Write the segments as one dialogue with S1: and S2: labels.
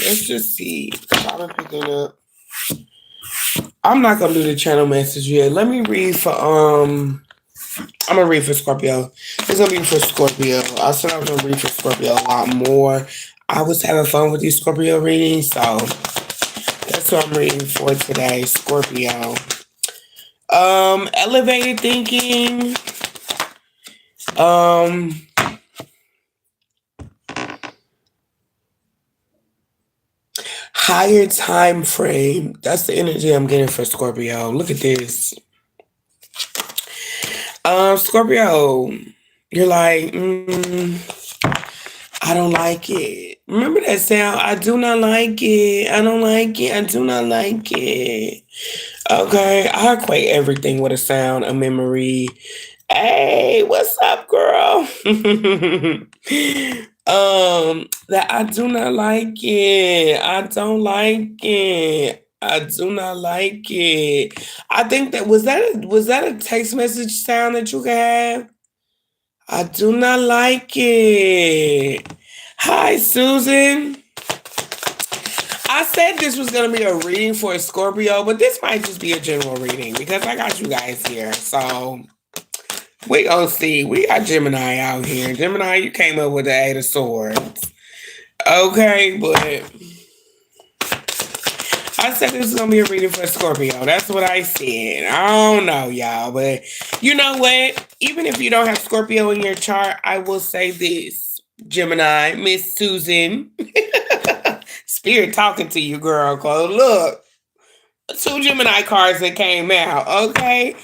S1: Let's just see. I've been picking up. I'm not gonna do the channel message yet. Let me read for I'm gonna read for Scorpio. It's gonna be for Scorpio. I said I was gonna read for Scorpio a lot more. I was having fun with these Scorpio readings, so that's what I'm reading for today, Scorpio. Elevated thinking. Um, Higher time frame. That's the energy I'm getting for Scorpio. Look at this. Scorpio, you're like, I don't like it. Remember that sound? I do not like it. I don't like it. I do not like it. Okay, I equate everything with a sound, a memory. Hey, what's up, girl? That I do not like it. I don't like it. I do not like it. I think that was that a text message sound that you could have? I do not like it. Hi, Susan. I said this was gonna be a reading for a Scorpio, but this might just be a general reading because I got you guys here. So we gonna see. We got Gemini out here. Gemini, you came up with the Eight of Swords. Okay, but I said this is gonna be a reading for Scorpio. That's what I said. I don't know, y'all, but you know what? Even if you don't have Scorpio in your chart, I will say this, Gemini, Miss Susan. Spirit talking to you, girl. Cause look, two Gemini cards that came out. Okay.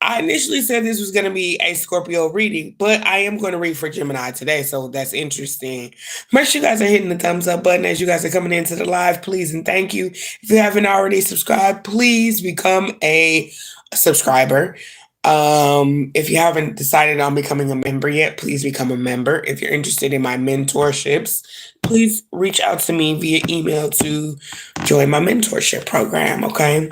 S1: I initially said this was going to be a Scorpio reading, but I am going to read for Gemini today, so that's interesting. Make sure you guys are hitting the thumbs up button as you guys are coming into the live, please and thank you. If you haven't already subscribed, please become a subscriber. If you haven't decided on becoming a member yet, please become a member. If you're interested in my mentorships, please reach out to me via email to join my mentorship program, okay?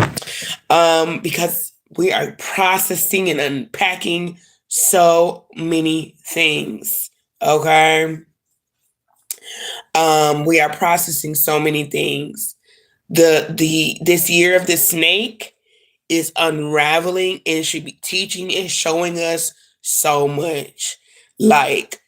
S1: Because we are processing and unpacking so many things, okay? We are processing so many things. This year of the snake is unraveling and should be teaching and showing us so much. Like,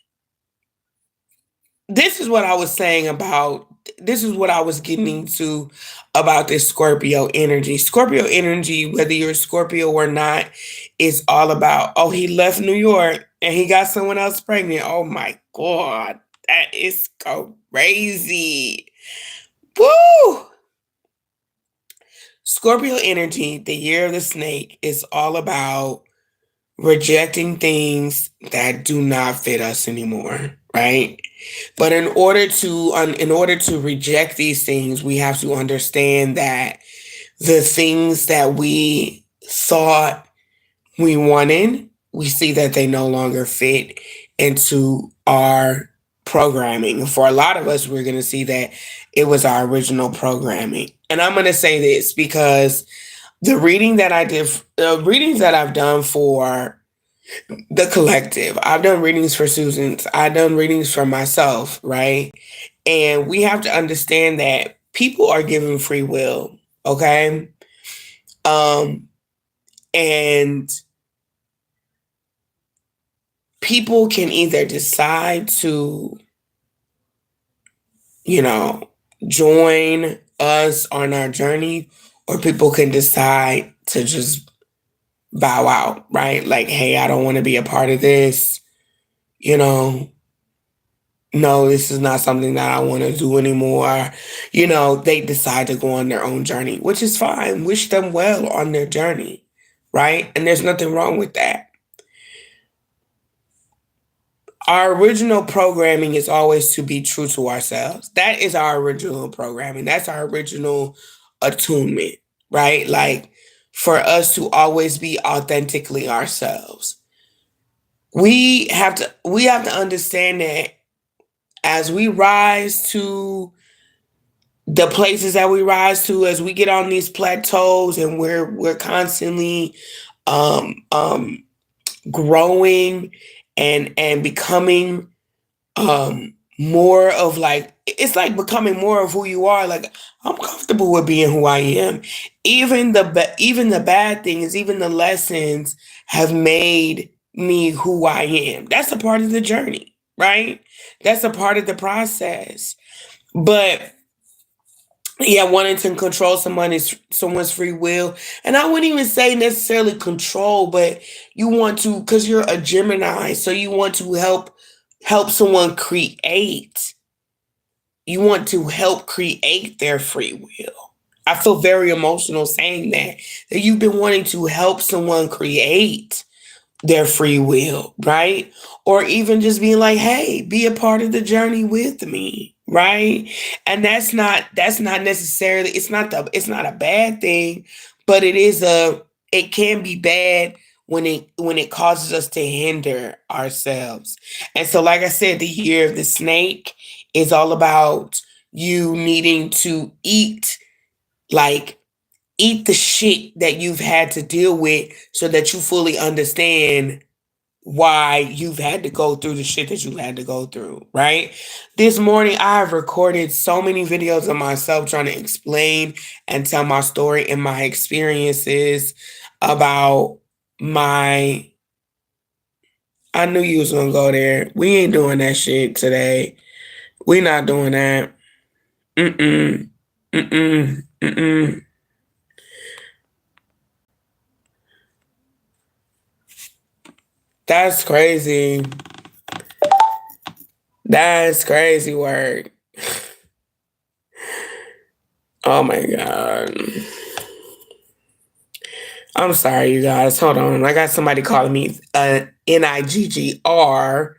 S1: this is what I was saying about, this is what I was getting into about this Scorpio energy. Scorpio energy, whether you're a Scorpio or not, is all about, oh, he left New York and he got someone else pregnant. Oh my God, that is crazy. Woo! Scorpio energy, the year of the snake, is all about rejecting things that do not fit us anymore, right? But in order to reject these things, we have to understand that the things that we thought we wanted, we see that they no longer fit into our programming. For a lot of us, we're going to see that it was our original programming. And I'm going to say this because the readings that I've done for the collective, I've done readings for Susan's, I've done readings for myself, right? And we have to understand that people are given free will, okay? And people can either decide to, you know, join us on our journey, or people can decide to just bow out, right? Like, hey, I don't want to be a part of this. You know, no, this is not something that I want to do anymore. You know, they decide to go on their own journey, which is fine. Wish them well on their journey, right? And there's nothing wrong with that. Our original programming is always to be true to ourselves. That is our original programming. That's our original attunement, right? Like, for us to always be authentically ourselves. We have to understand that as we rise to the places that we rise to, as we get on these plateaus and we're constantly um um growing and becoming more of like it's like becoming more of who you are. Like I'm comfortable with being who I am. Even the bad things, even the lessons have made me who I am. That's a part of the journey, right? That's a part of the process. But yeah, wanting to control someone's free will. And I wouldn't even say necessarily control, but you want to because you're a Gemini, so you want to help someone create. You want to help create their free will. I feel very emotional saying that you've been wanting to help someone create their free will, right? Or even just being like, hey, be a part of the journey with me, right? And that's not necessarily it's not a bad thing, but it can be bad when it causes us to hinder ourselves. And so like I said, the year of the snake is all about you needing to like eat the shit that you've had to deal with so that you fully understand why you've had to go through the shit that you had to go through, right? This morning, I've recorded so many videos of myself trying to explain and tell my story and my experiences about my. I knew you was gonna go there. We ain't doing that shit today. We not doing that. Mm-mm. Mm-mm. Mm-mm. That's crazy. That's crazy work. Oh my God. I'm sorry, you guys. Hold on. I got somebody calling me Niggr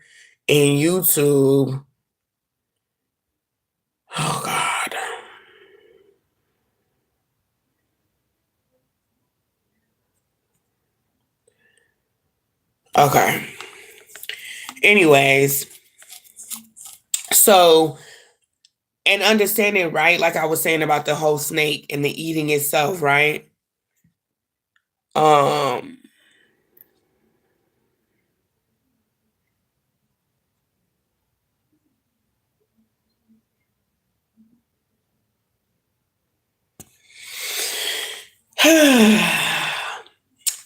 S1: in YouTube. Oh God. Okay. Anyways, so and understanding, right? Like I was saying about the whole snake and the eating itself, right? Um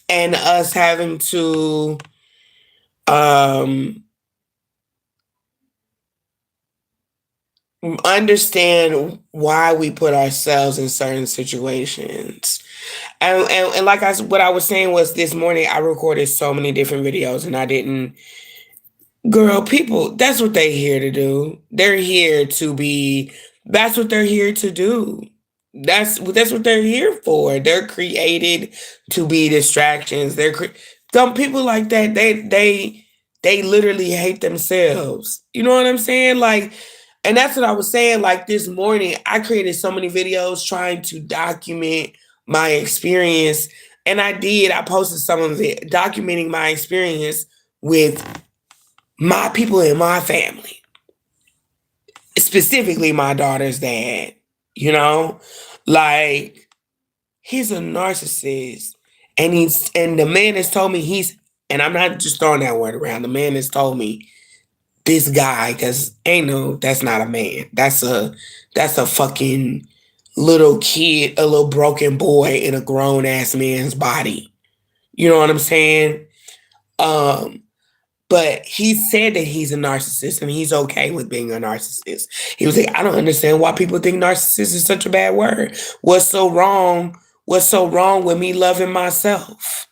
S1: and us having to um understand why we put ourselves in certain situations. And like what I was saying was this morning I recorded so many different videos and I didn't. Girl, people, that's what they're here to do. They're here to be, that's what they're here to do. That's what they're here for. They're created to be distractions. Some people like that, they literally hate themselves. You know what I'm saying? Like, and that's what I was saying. Like this morning, I created so many videos trying to document my experience. And I did. I posted some of it, documenting my experience with my people in my family, specifically my daughter's dad, you know, like he's a narcissist and the man has told me and I'm not just throwing that word around. The man has told me this guy, because that's not a man. That's a fucking little kid, a little broken boy in a grown ass man's body. You know what I'm saying? Um, But he said that he's a narcissist and he's okay with being a narcissist. He was like, I don't understand why people think narcissist is such a bad word. What's so wrong? What's so wrong with me loving myself?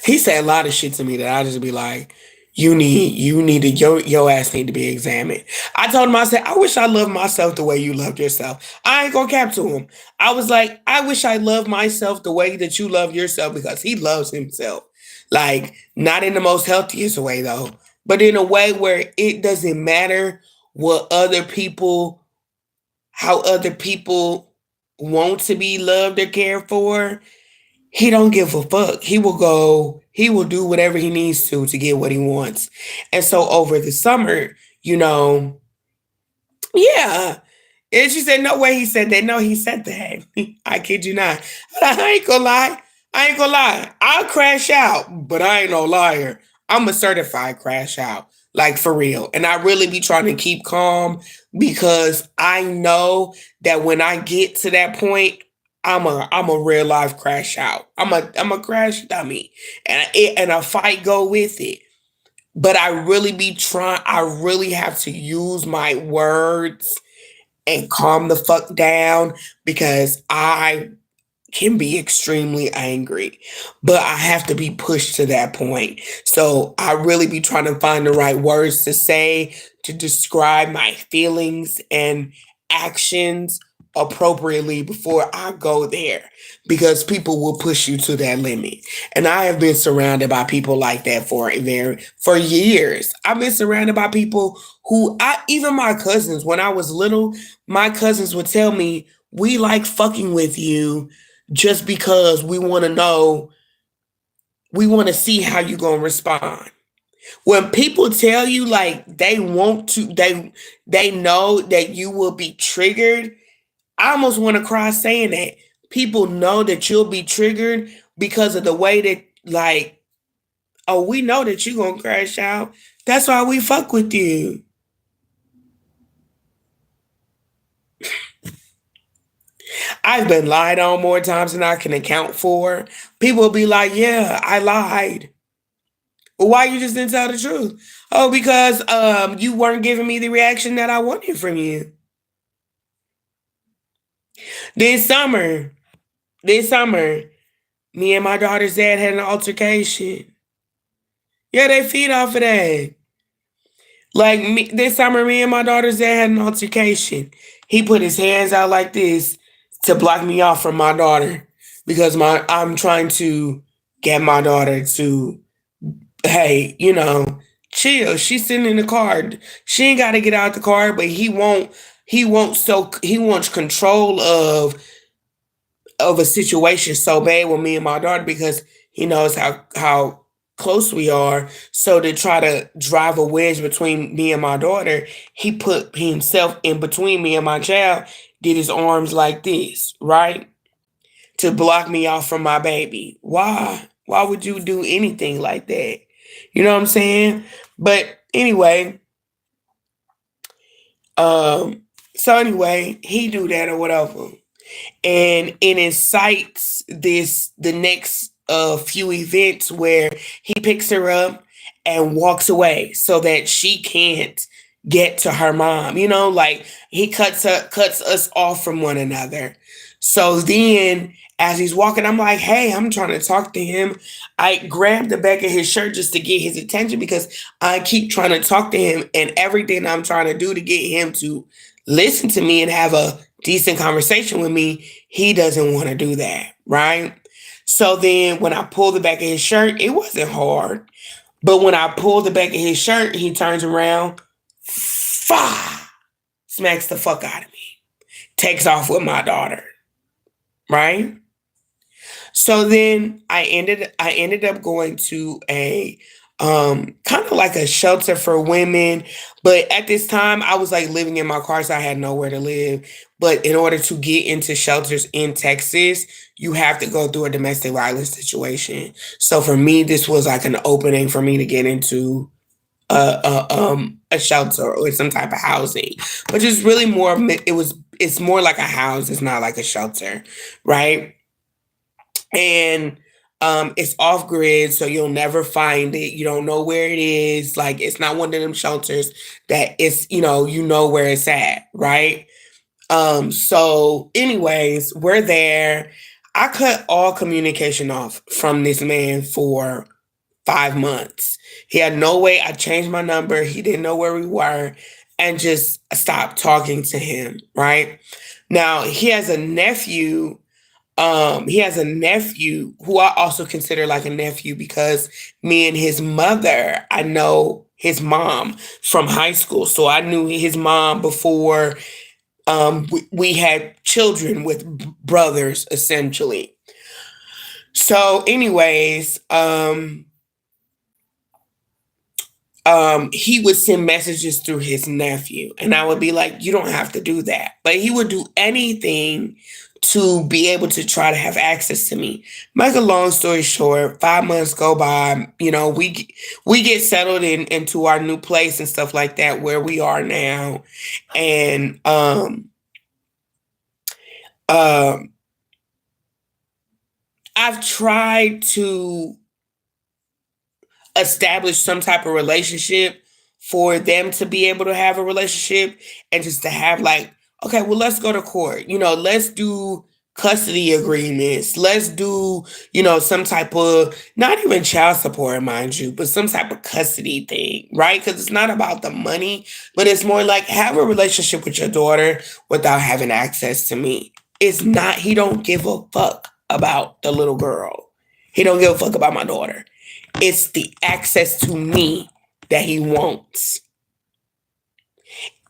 S1: He said a lot of shit to me that I just be like, your ass need to be examined. I told him, I said, I wish I loved myself the way you loved yourself. I ain't gonna cap to him. I was like, I wish I loved myself the way that you love yourself because he loves himself. Like, not in the most healthiest way though, but in a way where it doesn't matter what how other people want to be loved or cared for. He don't give a fuck. He will do whatever he needs to get what he wants. And so over the summer, yeah, And she said, no way he said that. No, he said that. I kid you not. I ain't gonna lie. I ain't gonna lie. I'll crash out, but I ain't no liar. I'm a certified crash out. Like for real. And I really be trying to keep calm because I know that when I get to that point, I'm a real life crash out. I'm a crash dummy. And a fight go with it. But I really have to use my words and calm the fuck down because I can be extremely angry, but I have to be pushed to that point. So I really be trying to find the right words to say to describe my feelings and actions appropriately before I go there because people will push you to that limit. And I have been surrounded by people like that for years. I've been surrounded by people who I even my cousins when I was little, my cousins would tell me, "We like fucking with you just because we want to see how you going to respond." When people tell you like they know that you will be triggered, I almost want to cry saying that. People know that you'll be triggered because of the way that like, oh, we know that you're going to crash out. That's why we fuck with you. I've been lied on more times than I can account for. People will be like, "Yeah, I lied." Well, why you just didn't tell the truth? Oh, because you weren't giving me the reaction that I wanted from you. This summer, this summer, me and my daughter's dad had an altercation. Yeah, they feed off of that. Like me, this summer, me and my daughter's dad had an altercation. He put his hands out like this to block me off from my daughter because my I'm trying to get my daughter to, hey, chill. She's sitting in the car. She ain't got to get out the car, but he won't. He wants control of a situation so bad with me and my daughter because he knows how close we are. So to try to drive a wedge between me and my daughter, he put himself in between me and my child, did his arms like this, right? To block me off from my baby. Why? Why would you do anything like that? You know what I'm saying? But anyway, um, so anyway, he do that or whatever. And it incites the next few events where he picks her up and walks away so that she can't get to her mom. Like he cuts us off from one another. So then as he's walking, I'm like, "Hey, I'm trying to talk to him." I grab the back of his shirt just to get his attention because I keep trying to talk to him and everything I'm trying to do to get him to listen to me and have a decent conversation with me, he doesn't want to do that, right? So then when I pull the back of his shirt, it wasn't hard. But when I pull the back of his shirt, he turns around, fa, smacks the fuck out of me, takes off with my daughter, right? So then I ended up going to a kind of like a shelter for women, but at this time I was like living in my car so I had nowhere to live. But in order to get into shelters in Texas, you have to go through a domestic violence situation. So for me this was like an opening for me to get into a shelter or some type of housing, which is really it's more like a house, it's not like a shelter, right? And it's off grid, so you'll never find it. You don't know where it is. Like it's not one of them shelters that it's you know where it's at, right? So anyways, we're there. I cut all communication off from this man for 5 months. He had no way. I changed my number. He didn't know where we were, and just stopped talking to him. Right now, he has a nephew who I also consider like a nephew because me and his mother, I know his mom from high school. So I knew his mom before we had children with brothers, essentially. So, anyways, he would send messages through his nephew. And I would be like, you don't have to do that. But he would do anything to be able to try to have access to me. Make a long story short, 5 months go by, we get settled into our new place and stuff like that where we are now. And um I've tried to establish some type of relationship for them to be able to have a relationship and just to have like, okay, well, let's go to court. Let's do custody agreements. Let's do, some type of, not even child support, mind you, but some type of custody thing, right? Because it's not about the money, but it's more like have a relationship with your daughter without having access to me. It's not, he don't give a fuck about the little girl. He don't give a fuck about my daughter. It's the access to me that he wants.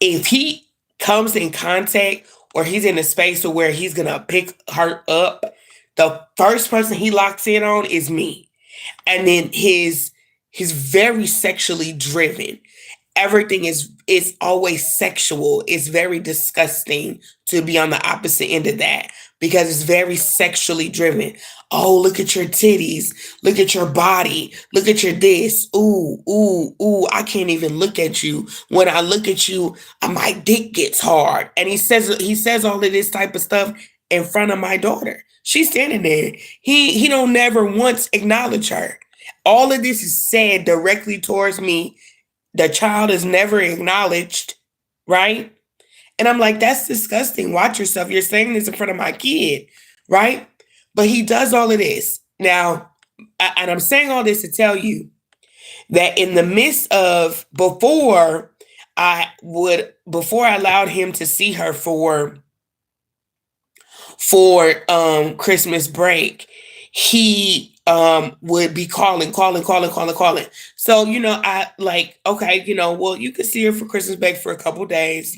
S1: If he comes in contact or he's in a space to where he's gonna pick her up, the first person he locks in on is me. And then he's very sexually driven. Everything is always sexual. It's very disgusting to be on the opposite end of that because it's very sexually driven. Oh, look at your titties. Look at your body. Look at your this. Ooh, ooh, ooh. I can't even look at you. When I look at you, my dick gets hard. And he says all of this type of stuff in front of my daughter. She's standing there. He don't never once acknowledge her. All of this is said directly towards me. The child is never acknowledged, right? And I'm like, that's disgusting. Watch yourself. You're saying this in front of my kid, right? But he does all of this. Now, and I'm saying all this to tell you that in the midst of before I allowed him to see her for Christmas break, he would be calling. So, I like, okay, well, you could see her for Christmas break for a couple days,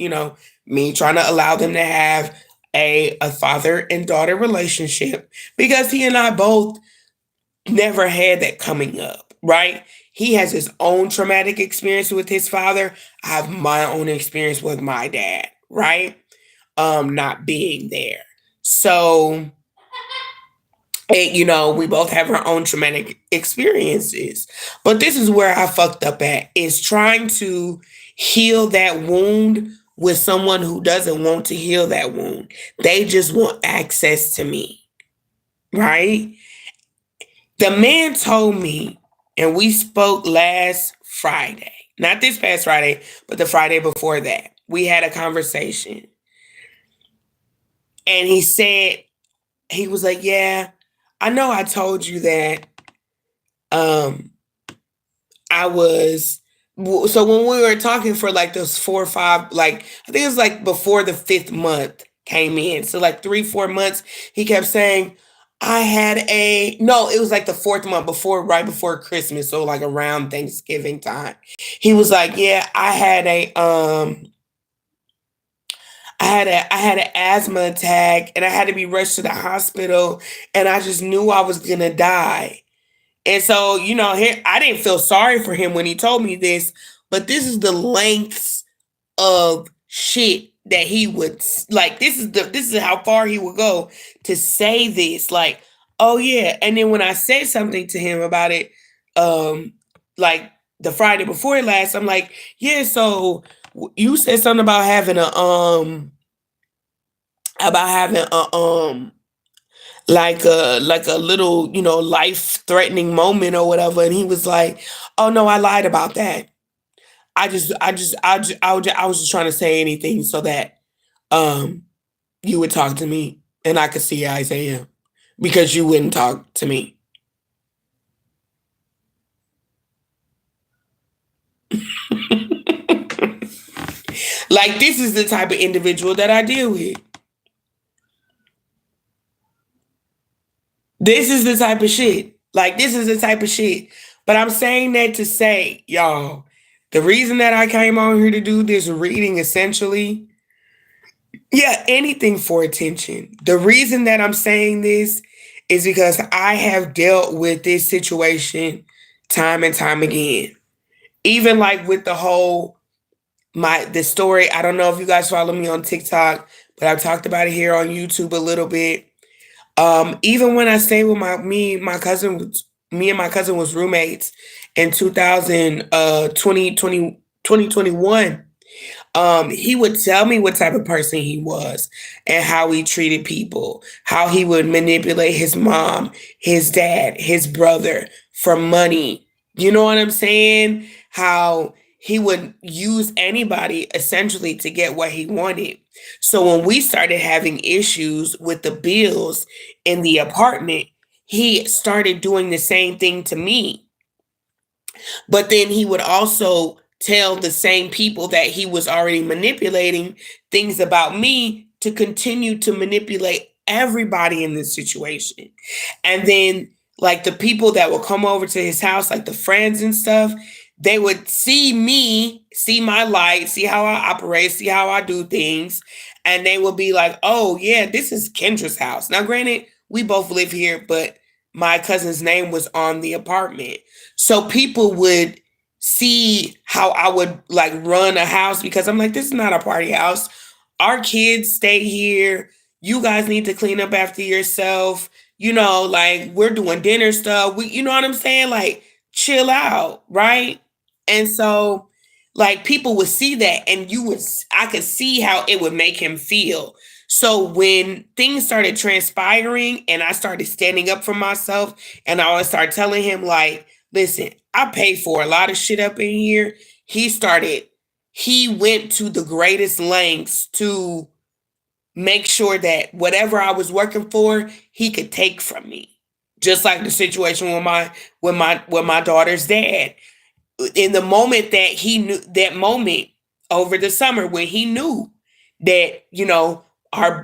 S1: me trying to allow them to have a father and daughter relationship because he and I both never had that coming up, right? He has his own traumatic experience with his father. I have my own experience with my dad, right? Not being there. So, we both have our own traumatic experiences. But this is where I fucked up at, is trying to heal that wound with someone who doesn't want to heal that wound. They just want access to me, right? The man told me, and we spoke last Friday, not this past Friday, but the Friday before that. We had a conversation. And he was like, yeah, I know I told you that I was, so when we were talking for like those 4 or 5, like I think it was like before the 5th month came in. So like 3, 4 months, he kept saying, no, it was like the 4th month right before Christmas. So like around Thanksgiving time. He was like, yeah, I had an asthma attack and I had to be rushed to the hospital and I just knew I was going to die. And so, I didn't feel sorry for him when he told me this, but this is the lengths of shit that he would like. This is how far he would go to say this. Like, oh yeah. And then when I said something to him about it, like the Friday before last, I'm like, yeah, so you said something about having like a little, life threatening moment or whatever. And he was like, oh no, I lied about that. I was just trying to say anything so that you would talk to me and I could see Isaiah because you wouldn't talk to me. Like, this is the type of individual that I deal with. This is the type of shit. Like, this is the type of shit. But I'm saying that to say, y'all, the reason that I came on here to do this reading essentially, yeah, anything for attention. The reason that I'm saying this is because I have dealt with this situation time and time again. even like with the whole the story. I don't know if you guys follow me on TikTok, but I've talked about it here on YouTube a little bit. Even when I stayed with me and my cousin was roommates in 2021. He would tell me what type of person he was and how he treated people, how he would manipulate his mom, his dad, his brother for money. You know what I'm saying? How he would use anybody essentially to get what he wanted. So when we started having issues with the bills in the apartment, he started doing the same thing to me. But then he would also tell the same people that he was already manipulating things about me to continue to manipulate everybody in this situation. And then, like, the people that would come over to his house, like the friends and stuff, they would see me, see my light, see how I operate, see how I do things. And they would be like, oh, yeah, this is Kendra's house. Now, granted, we both live here, but my cousin's name was on the apartment. So people would see how I would like run a house because I'm like, this is not a party house. Our kids stay here. You guys need to clean up after yourself. You know, like we're doing dinner stuff. You know what I'm saying? Like, chill out, right? And so, like, people would see that, and I could see how it would make him feel. So when things started transpiring and I started standing up for myself and I would start telling him, like, listen, I paid for a lot of shit up in here. He went to the greatest lengths to make sure that whatever I was working for, he could take from me. Just like the situation with my daughter's dad. In the moment that he knew, that moment over the summer when he knew that, you know,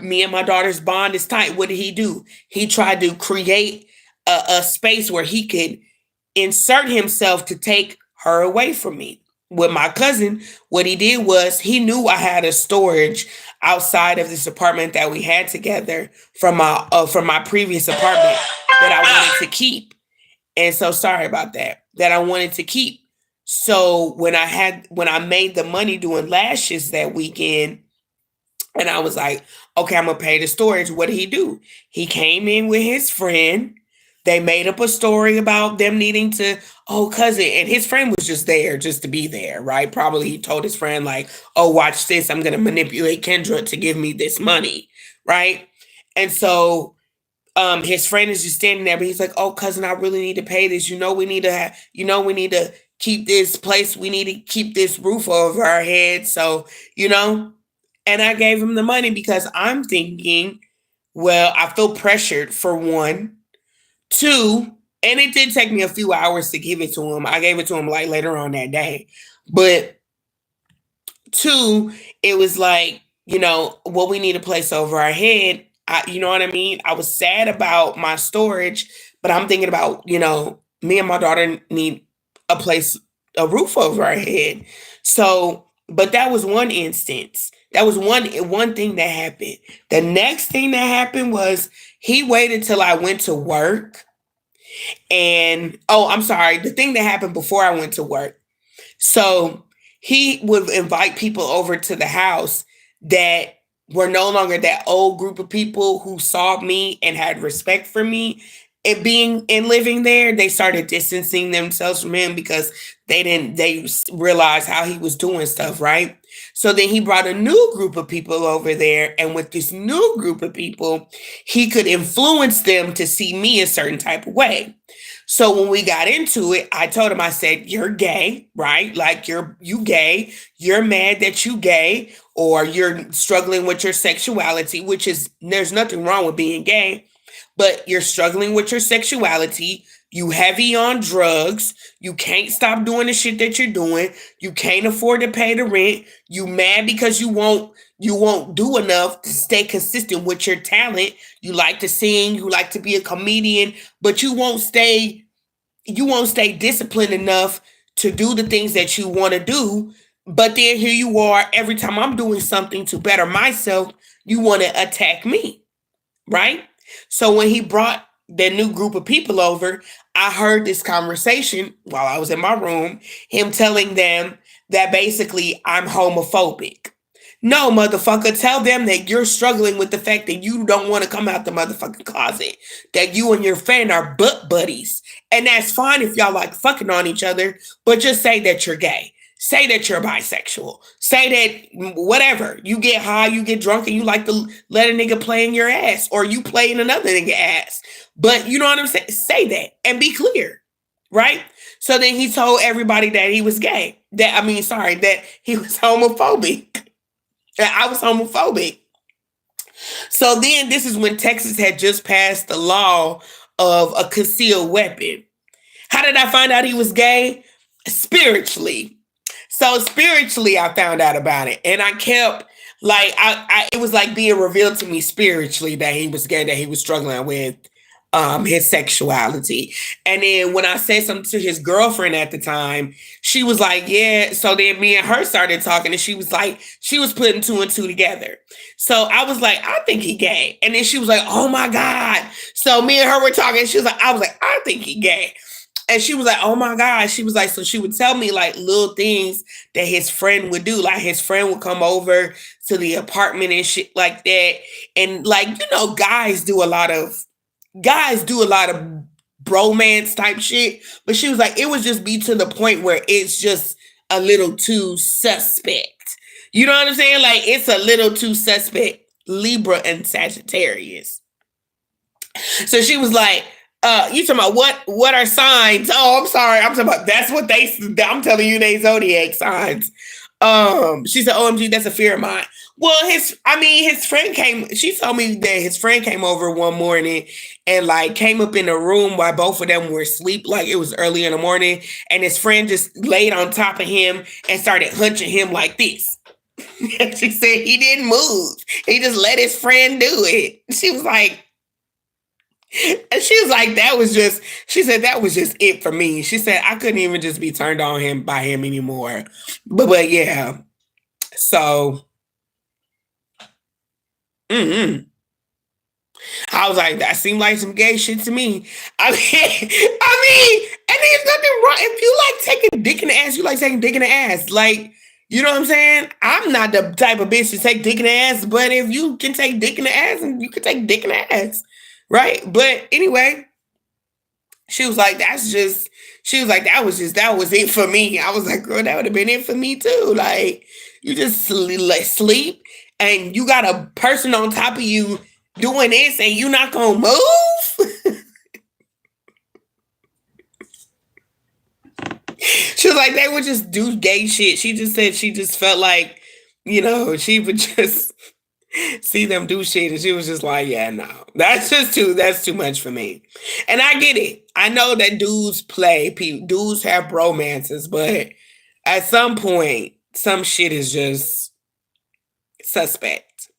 S1: me and my daughter's bond is tight, what did he do? He tried to create a space where he could insert himself to take her away from me. With my cousin, what he did was he knew I had a storage outside of this apartment that we had together from my previous apartment that I wanted to keep. And so sorry about that I wanted to keep. So when I made the money doing lashes that weekend, and I was like, okay, I'm gonna pay the storage. What did he do? He came in with his friend. They made up a story about them needing to, oh, cousin, and his friend was just there just to be there, right? Probably he told his friend, like, oh, watch this. I'm gonna manipulate Kendra to give me this money, right? And so his friend is just standing there, but he's like, oh, cousin, I really need to pay this. We need to keep this place. We need to keep this roof over our head. So, and I gave him the money because I'm thinking, well, I feel pressured for one. Two, and it did take me a few hours to give it to him. I gave it to him like later on that day. But two, it was like, well, we need a place over our head. You know what I mean? I was sad about my storage, but I'm thinking about, me and my daughter need a roof over our head. So, but that was one instance. That was one thing that happened. The next thing that happened was he waited till I went to work. And, I'm sorry, the thing that happened before I went to work. So he would invite people over to the house that were no longer that old group of people who saw me and had respect for me. And being and living there, they started distancing themselves from him because they realized how he was doing stuff, right? So then he brought a new group of people over there. And with this new group of people, he could influence them to see me a certain type of way. So when we got into it, I told him, I said, you're gay, right? Like you gay, you're mad that you gay, or you're struggling with your sexuality, there's nothing wrong with being gay, but you're struggling with your sexuality. You heavy on drugs. You can't stop doing the shit that you're doing. You can't afford to pay the rent. You mad because you won't do enough to stay consistent with your talent. You like to sing, you like to be a comedian, but you won't stay disciplined enough to do the things that you want to do. But then here you are, every time I'm doing something to better myself, you want to attack me, right? So when he brought the new group of people over, I heard this conversation while I was in my room, him telling them that basically I'm homophobic. No, motherfucker, tell them that you're struggling with the fact that you don't want to come out the motherfucking closet, that you and your friend are butt buddies. And that's fine if y'all like fucking on each other, but just say that you're gay. Say that you're bisexual. Say that whatever. You get high, you get drunk, and you like to let a nigga play in your ass, or you play in another nigga ass. But you know what I'm saying? Say that and be clear, right? So then he told everybody that he was gay. That he was homophobic. That I was homophobic. So then this is when Texas had just passed the law of a concealed weapon. How did I find out he was gay? Spiritually. So spiritually, I found out about it, and I kept like it was like being revealed to me spiritually that he was gay, that he was struggling with his sexuality. And then when I said something to his girlfriend at the time, she was like, yeah. So then me and her started talking, and she was like, she was putting two and two together. So I was like, I think he gay. And then she was like, oh my God. So me and her were talking. She was like, I was like, I think he gay. And she was like, oh my God. She was like, so she would tell me like little things that his friend would do. Like his friend would come over to the apartment and shit like that. And like, you know, guys do a lot of bromance type shit. But she was like, it would just be to the point where it's just a little too suspect. You know what I'm saying? Like it's a little too suspect. Libra and Sagittarius. So she was like, you talking about what are signs? Oh, I'm sorry. I'm talking about I'm telling you they zodiac signs. She said, OMG, that's a fear of mine. Well, she told me that his friend came over one morning and like came up in the room while both of them were asleep, like it was early in the morning, and his friend just laid on top of him and started hunching him like this. And she said he didn't move. He just let his friend do it. She was like, she said that was just it for me. She said I couldn't even just be turned on by him anymore. But yeah. So I was like, that seemed like some gay shit to me. And there's nothing wrong. If you like taking dick in the ass, you like taking dick in the ass. Like, you know what I'm saying? I'm not the type of bitch to take dick in the ass, but if you can take dick in the ass, and you can take dick in the ass. Right. But anyway, she was like, that was it for me. I was like, girl, that would have been it for me too. Like, you just sleep and you got a person on top of you doing this and you not gonna move. She was like, they would just do gay shit. She just said she just felt like, you know, she would just see them do shit, and she was just like, yeah, no, that's too much for me. And I get it. I know that dudes have bromances, but at some point, some shit is just suspect.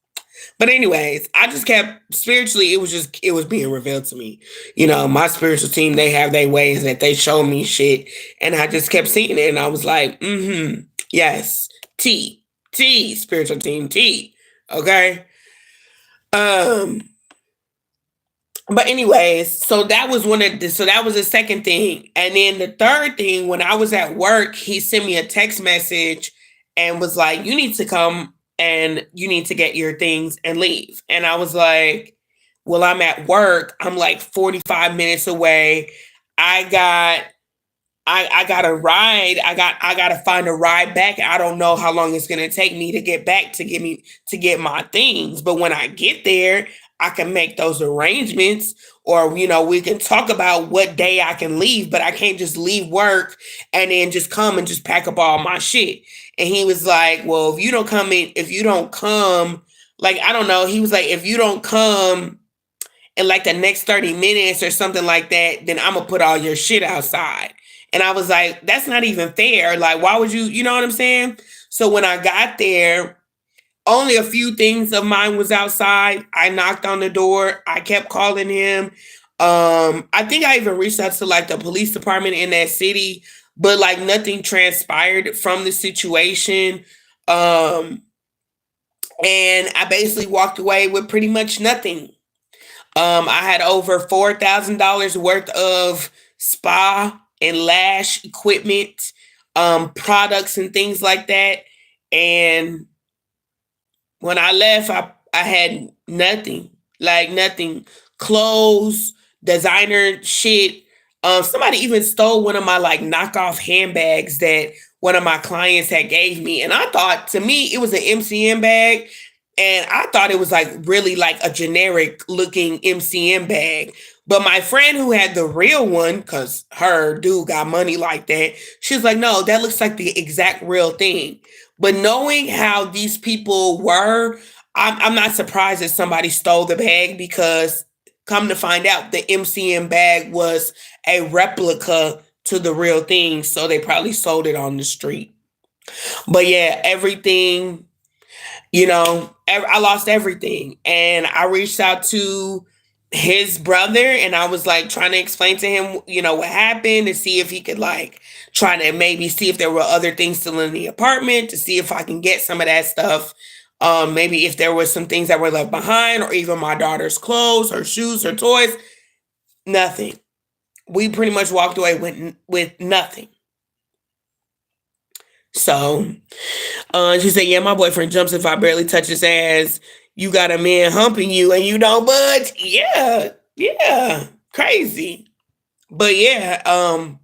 S1: But anyways, I just kept spiritually, it was being revealed to me. You know, my spiritual team, they have their ways that they show me shit, and I just kept seeing it, and I was like, yes, T, spiritual team, T. Okay. But anyways, so that was the second thing. And then the third thing, when I was at work, he sent me a text message and was like, you need to come and you need to get your things and leave. And I was like, well, I'm at work. I'm like 45 minutes away. I got a ride. I got to find a ride back. I don't know how long it's going to take me to get back to get my things. But when I get there, I can make those arrangements, or, you know, we can talk about what day I can leave, but I can't just leave work and then just come and just pack up all my shit. And he was like, well, if you don't come, like, I don't know. He was like, if you don't come in like the next 30 minutes or something like that, then I'm going to put all your shit outside. And I was like, that's not even fair. Like, why would you know what I'm saying? So when I got there, only a few things of mine was outside. I knocked on the door. I kept calling him. I think I even reached out to like the police department in that city, but like nothing transpired from the situation. And I basically walked away with pretty much nothing. I had over $4,000 worth of spa and lash equipment, products and things like that. And when I left, I had nothing, like nothing, clothes, designer shit. Somebody even stole one of my like knockoff handbags that one of my clients had gave me, and I thought to me it was an MCM bag, and I thought it was like really like a generic looking MCM bag. But my friend who had the real one, because her dude got money like that, she was like, no, that looks like the exact real thing. But knowing how these people were, I'm not surprised that somebody stole the bag because come to find out, the MCM bag was a replica to the real thing. So they probably sold it on the street. But yeah, everything, I lost everything. And I reached out to his brother and I was like trying to explain to him, what happened to see if he could like try to maybe see if there were other things still in the apartment to see if I can get some of that stuff. Maybe if there was some things that were left behind or even my daughter's clothes, her shoes, her toys, nothing. We pretty much walked away with nothing. So she said, yeah, my boyfriend jumps if I barely touch his ass. You got a man humping you and you don't budge. Yeah, yeah, crazy. But yeah, and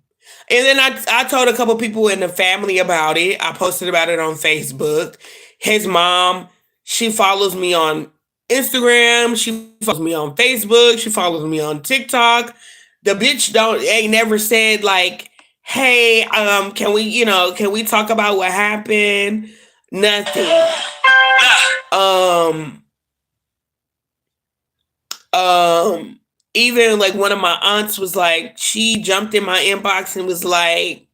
S1: then I told a couple people in the family about it. I posted about it on Facebook. His mom, she follows me on Instagram. She follows me on Facebook. She follows me on TikTok. The bitch ain't never said like, hey, can we talk about what happened? Nothing. Um, Even like one of my aunts was like, she jumped in my inbox and was like,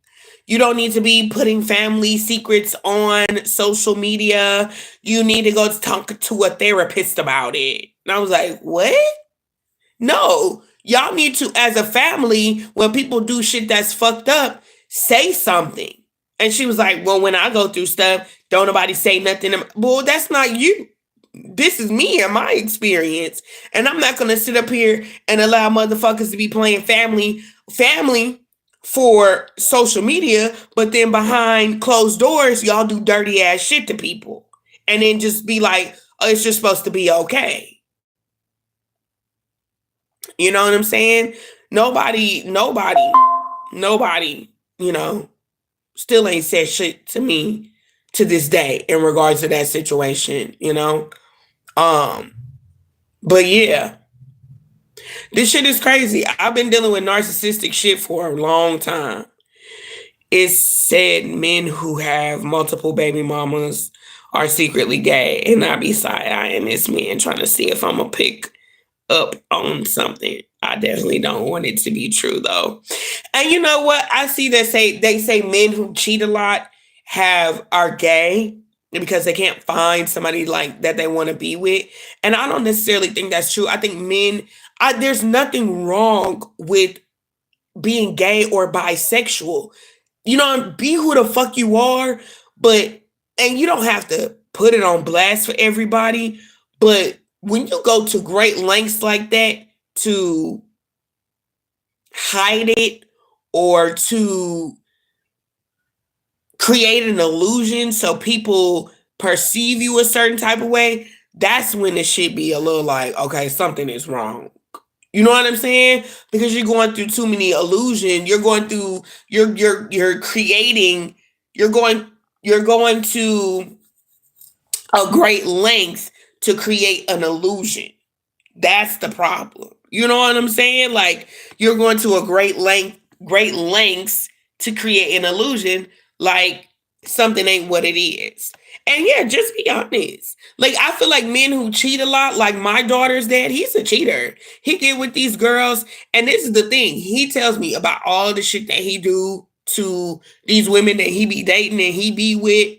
S1: you don't need to be putting family secrets on social media. You need to go talk to a therapist about it. And I was like, what? No, y'all need to, as a family, when people do shit that's fucked up, say something. And she was like, well, when I go through stuff, don't nobody say nothing. Well, that's not you. This is me and my experience. And I'm not going to sit up here and allow motherfuckers to be playing family for social media, but then behind closed doors, y'all do dirty ass shit to people. And then just be like, oh, it's just supposed to be okay. You know what I'm saying? Nobody, still ain't said shit to me to this day in regards to that situation. Um, but yeah, this shit is crazy. I've been dealing with narcissistic shit for a long time. It's said men who have multiple baby mamas are secretly gay, and I be side-eyeing this man trying to see if I'm gonna pick up on something. I definitely don't want it to be true though. And you know what? I see that they say men who cheat a lot are gay because they can't find somebody like that they want to be with. And I don't necessarily think that's true. I think there's nothing wrong with being gay or bisexual. Be who the fuck you are, and you don't have to put it on blast for everybody, but when you go to great lengths like that to hide it or to create an illusion so people perceive you a certain type of way, that's when it should be a little like, okay, something is wrong. You know what I'm saying? Because you're going through too many illusions. You're going through you're creating you're going to a great length to create an illusion. That's the problem. You know what I'm saying? Like you're going to a great lengths to create an illusion like something ain't what it is. And yeah, just be honest. Like I feel like men who cheat a lot, like my daughter's dad, he's a cheater. He get with these girls, and this is the thing. He tells me about all the shit that he do to these women that he be dating and he be with.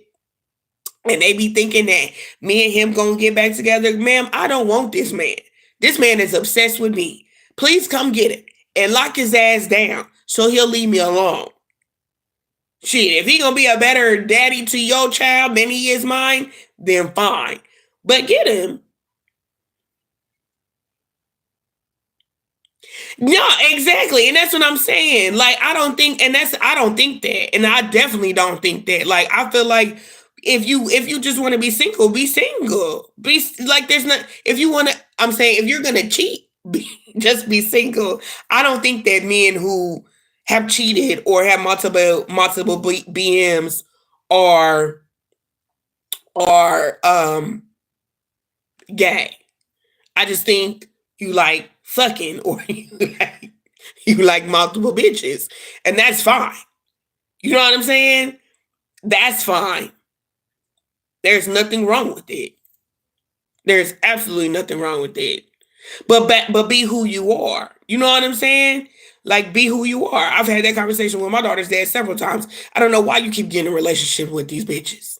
S1: And they be thinking that me and him gonna get back together. Ma'am, I don't want this man. This man is obsessed with me. Please come get it and lock his ass down so he'll leave me alone. Shit, if he gonna be a better daddy to your child than he is mine, then fine. But get him. Yeah, exactly. And that's what I'm saying. Like, I don't think that. And I definitely don't think that. Like, I feel like if you just want to be single, be single. Be like there's not if you want to I'm saying if you're gonna cheat, just be single. I don't think that men who have cheated or have multiple BMs are are gay. I just think you like fucking or you like multiple bitches. And that's fine. You know what I'm saying? That's fine. There's nothing wrong with it. There's absolutely nothing wrong with it. But be who you are. You know what I'm saying? Like be who you are. I've had that conversation with my daughter's dad several times. I don't know why you keep getting in a relationship with these bitches.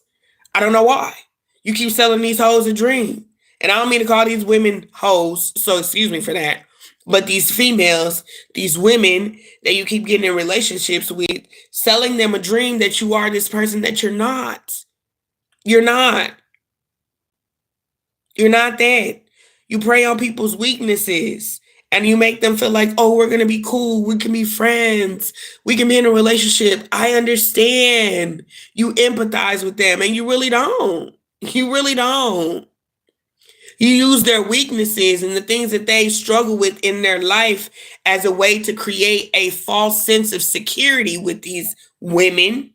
S1: I don't know why. You keep selling these hoes a dream. And I don't mean to call these women hoes, so excuse me for that. But these females, these women that you keep getting in relationships with, selling them a dream that you are this person that you're not. You're not. You're not that. You prey on people's weaknesses and you make them feel like, oh, we're going to be cool. We can be friends. We can be in a relationship. I understand. You empathize with them and you really don't. You really don't. You use their weaknesses and the things that they struggle with in their life as a way to create a false sense of security with these women.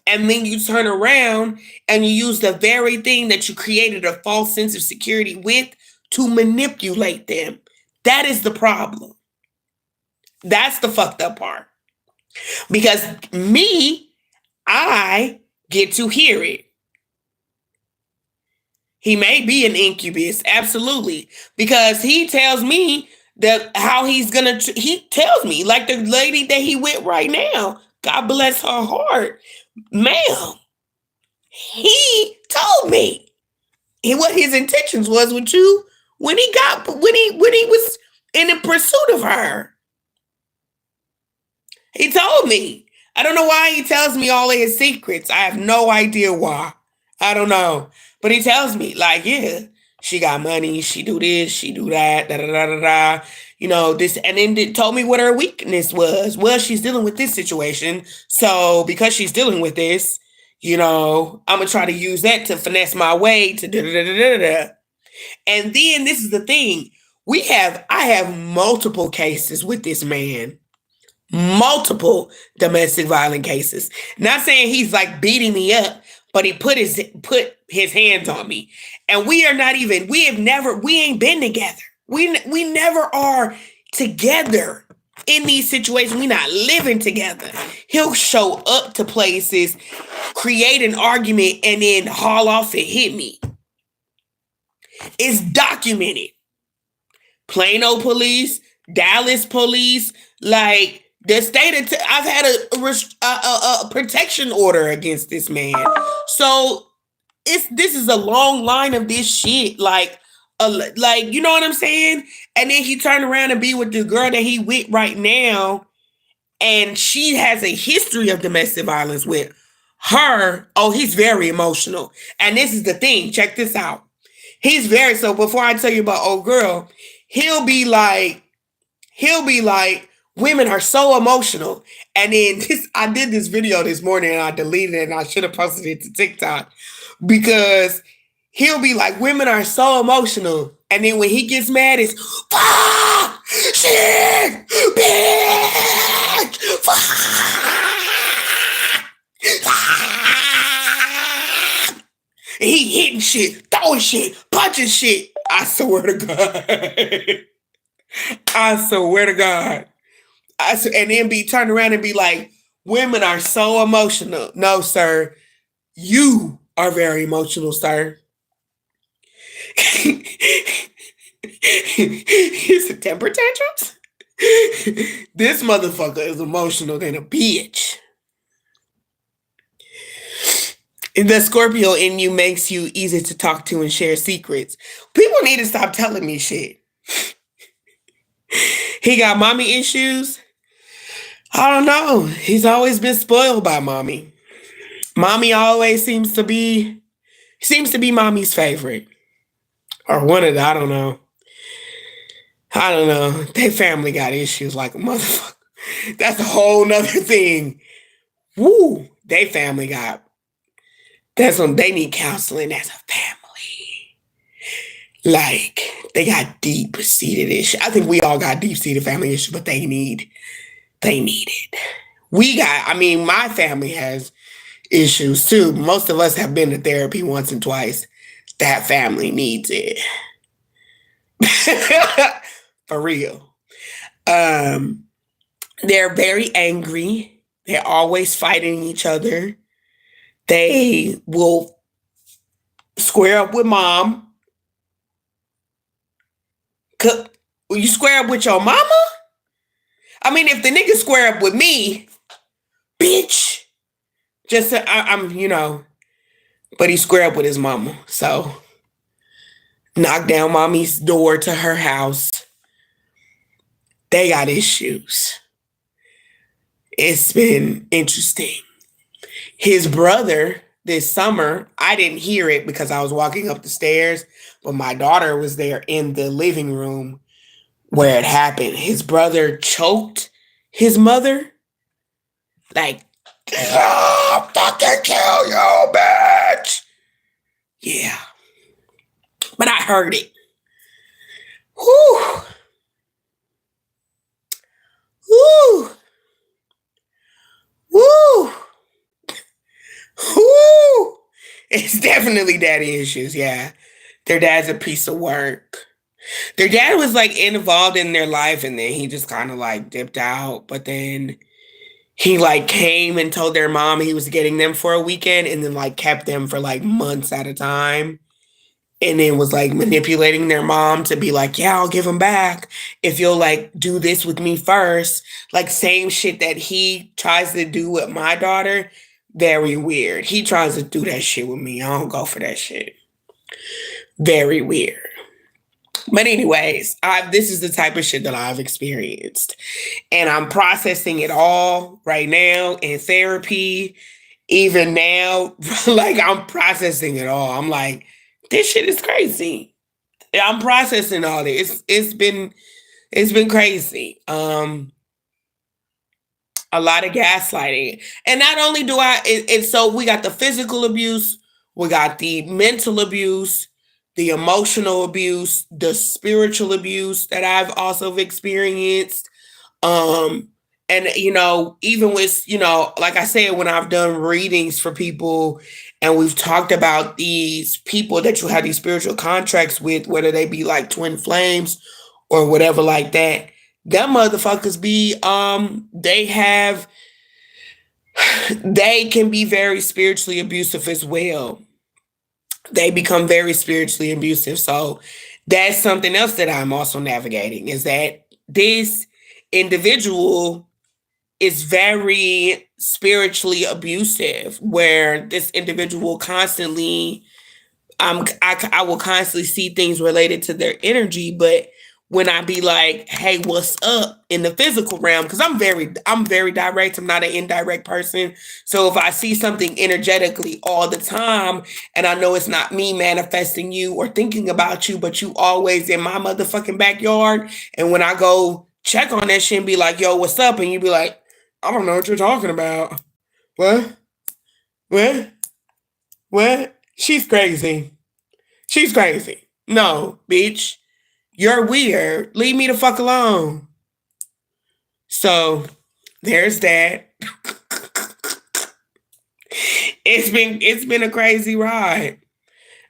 S1: And then you turn around and you use the very thing that you created a false sense of security with to manipulate them. That is the problem. That's the fucked up part. Because I get to hear it. He may be an incubus, absolutely, because he tells me that how he tells me, like the lady that he with right now, God bless her heart, ma'am, he told me what his intentions was with you when he was in the pursuit of her. He told me. I don't know why he tells me all of his secrets. I have no idea why. I don't know. But he tells me, like, yeah, she got money, she do this, she do that, da da da da da. You know, this, and then it told me what her weakness was. Well, she's dealing with this situation. So because she's dealing with this, you know, I'm gonna try to use that to finesse my way to da da da da da. And then this is the thing. I have multiple cases with this man. Multiple domestic violence cases. Not saying he's like beating me up, but he put his hands on me. And we ain't been together. We never are together in these situations. We not living together. He'll show up to places, create an argument, and then haul off and hit me. It's documented. Plano police, Dallas police, like the state of I've had a protection order against this man. So this is a long line of this shit. Like you know what I'm saying? And then he turned around and be with the girl that he with right now, and she has a history of domestic violence with her. Oh, he's very emotional. And this is the thing. Check this out. So before I tell you about old girl, he'll be like, women are so emotional. And then I did this video this morning and I deleted it and I should have posted it to TikTok because he'll be like, women are so emotional. And then when he gets mad, it's fuck, shit, bitch, fuck. And he hitting shit, throwing shit, punching shit. I swear to God. I swear to God. And then be turned around and be like, women are so emotional. No, sir. You are very emotional, sir. He's a temper tantrums. This motherfucker is emotional than a bitch. The Scorpio in you makes you easy to talk to and share secrets. People need to stop telling me shit. He got mommy issues. I don't know. He's always been spoiled by mommy. Mommy always seems to be mommy's favorite. Or one of the, I don't know. I don't know. Their family got issues like a motherfucker. That's a whole nother thing. Woo! They family got that's when they need counseling as a family. Like they got deep seated issues. I think we all got deep seated family issues, but they need it. I mean, my family has issues too. Most of us have been to therapy once and twice. That family needs it. For real. Um, they're very angry. They're always fighting each other. They will square up with mom. Will you square up with your mama? I mean, if the nigga square up with me, bitch, I'm, but he square up with his mama. So knock down mommy's door to her house. They got issues. It's been interesting. His brother this summer, I didn't hear it because I was walking up the stairs, but my daughter was there in the living room where it happened. His brother choked his mother. Like, oh, fucking kill you, bitch. Yeah. But I heard it. Whew. Woo! Woo! Woo! It's definitely daddy issues, yeah. Their dad's a piece of work. Their dad was like involved in their life and then he just kind of like dipped out. But then he like came and told their mom he was getting them for a weekend and then like kept them for like months at a time. And then was like manipulating their mom to be like, yeah, I'll give them back if you'll like do this with me first. Like same shit that he tries to do with my daughter. Very weird. He tries to do that shit with me. I don't go for that shit. Very weird. But anyways, this is the type of shit that I've experienced. And I'm processing it all right now in therapy. Even now, like I'm processing it all. I'm like, this shit is crazy. I'm processing all this. It's been crazy. A lot of gaslighting. And not only do so we got the physical abuse, we got the mental abuse, the emotional abuse, the spiritual abuse that I've also experienced. And even with, like I said, when I've done readings for people and we've talked about these people that you have these spiritual contracts with, whether they be like twin flames or whatever like that, them motherfuckers they can be very spiritually abusive as well. They become very spiritually abusive. So that's something else that I'm also navigating is that this individual is very spiritually abusive, where this individual constantly, I will constantly see things related to their energy, but when I be like, hey, what's up in the physical realm? Because I'm very direct. I'm not an indirect person. So if I see something energetically all the time, and I know it's not me manifesting you or thinking about you, but you always in my motherfucking backyard. And when I go check on that shit and be like, yo, what's up? And you be like, I don't know what you're talking about. What? What? What? She's crazy. She's crazy. No, bitch. You're weird. Leave me the fuck alone. So there's that. It's been a crazy ride.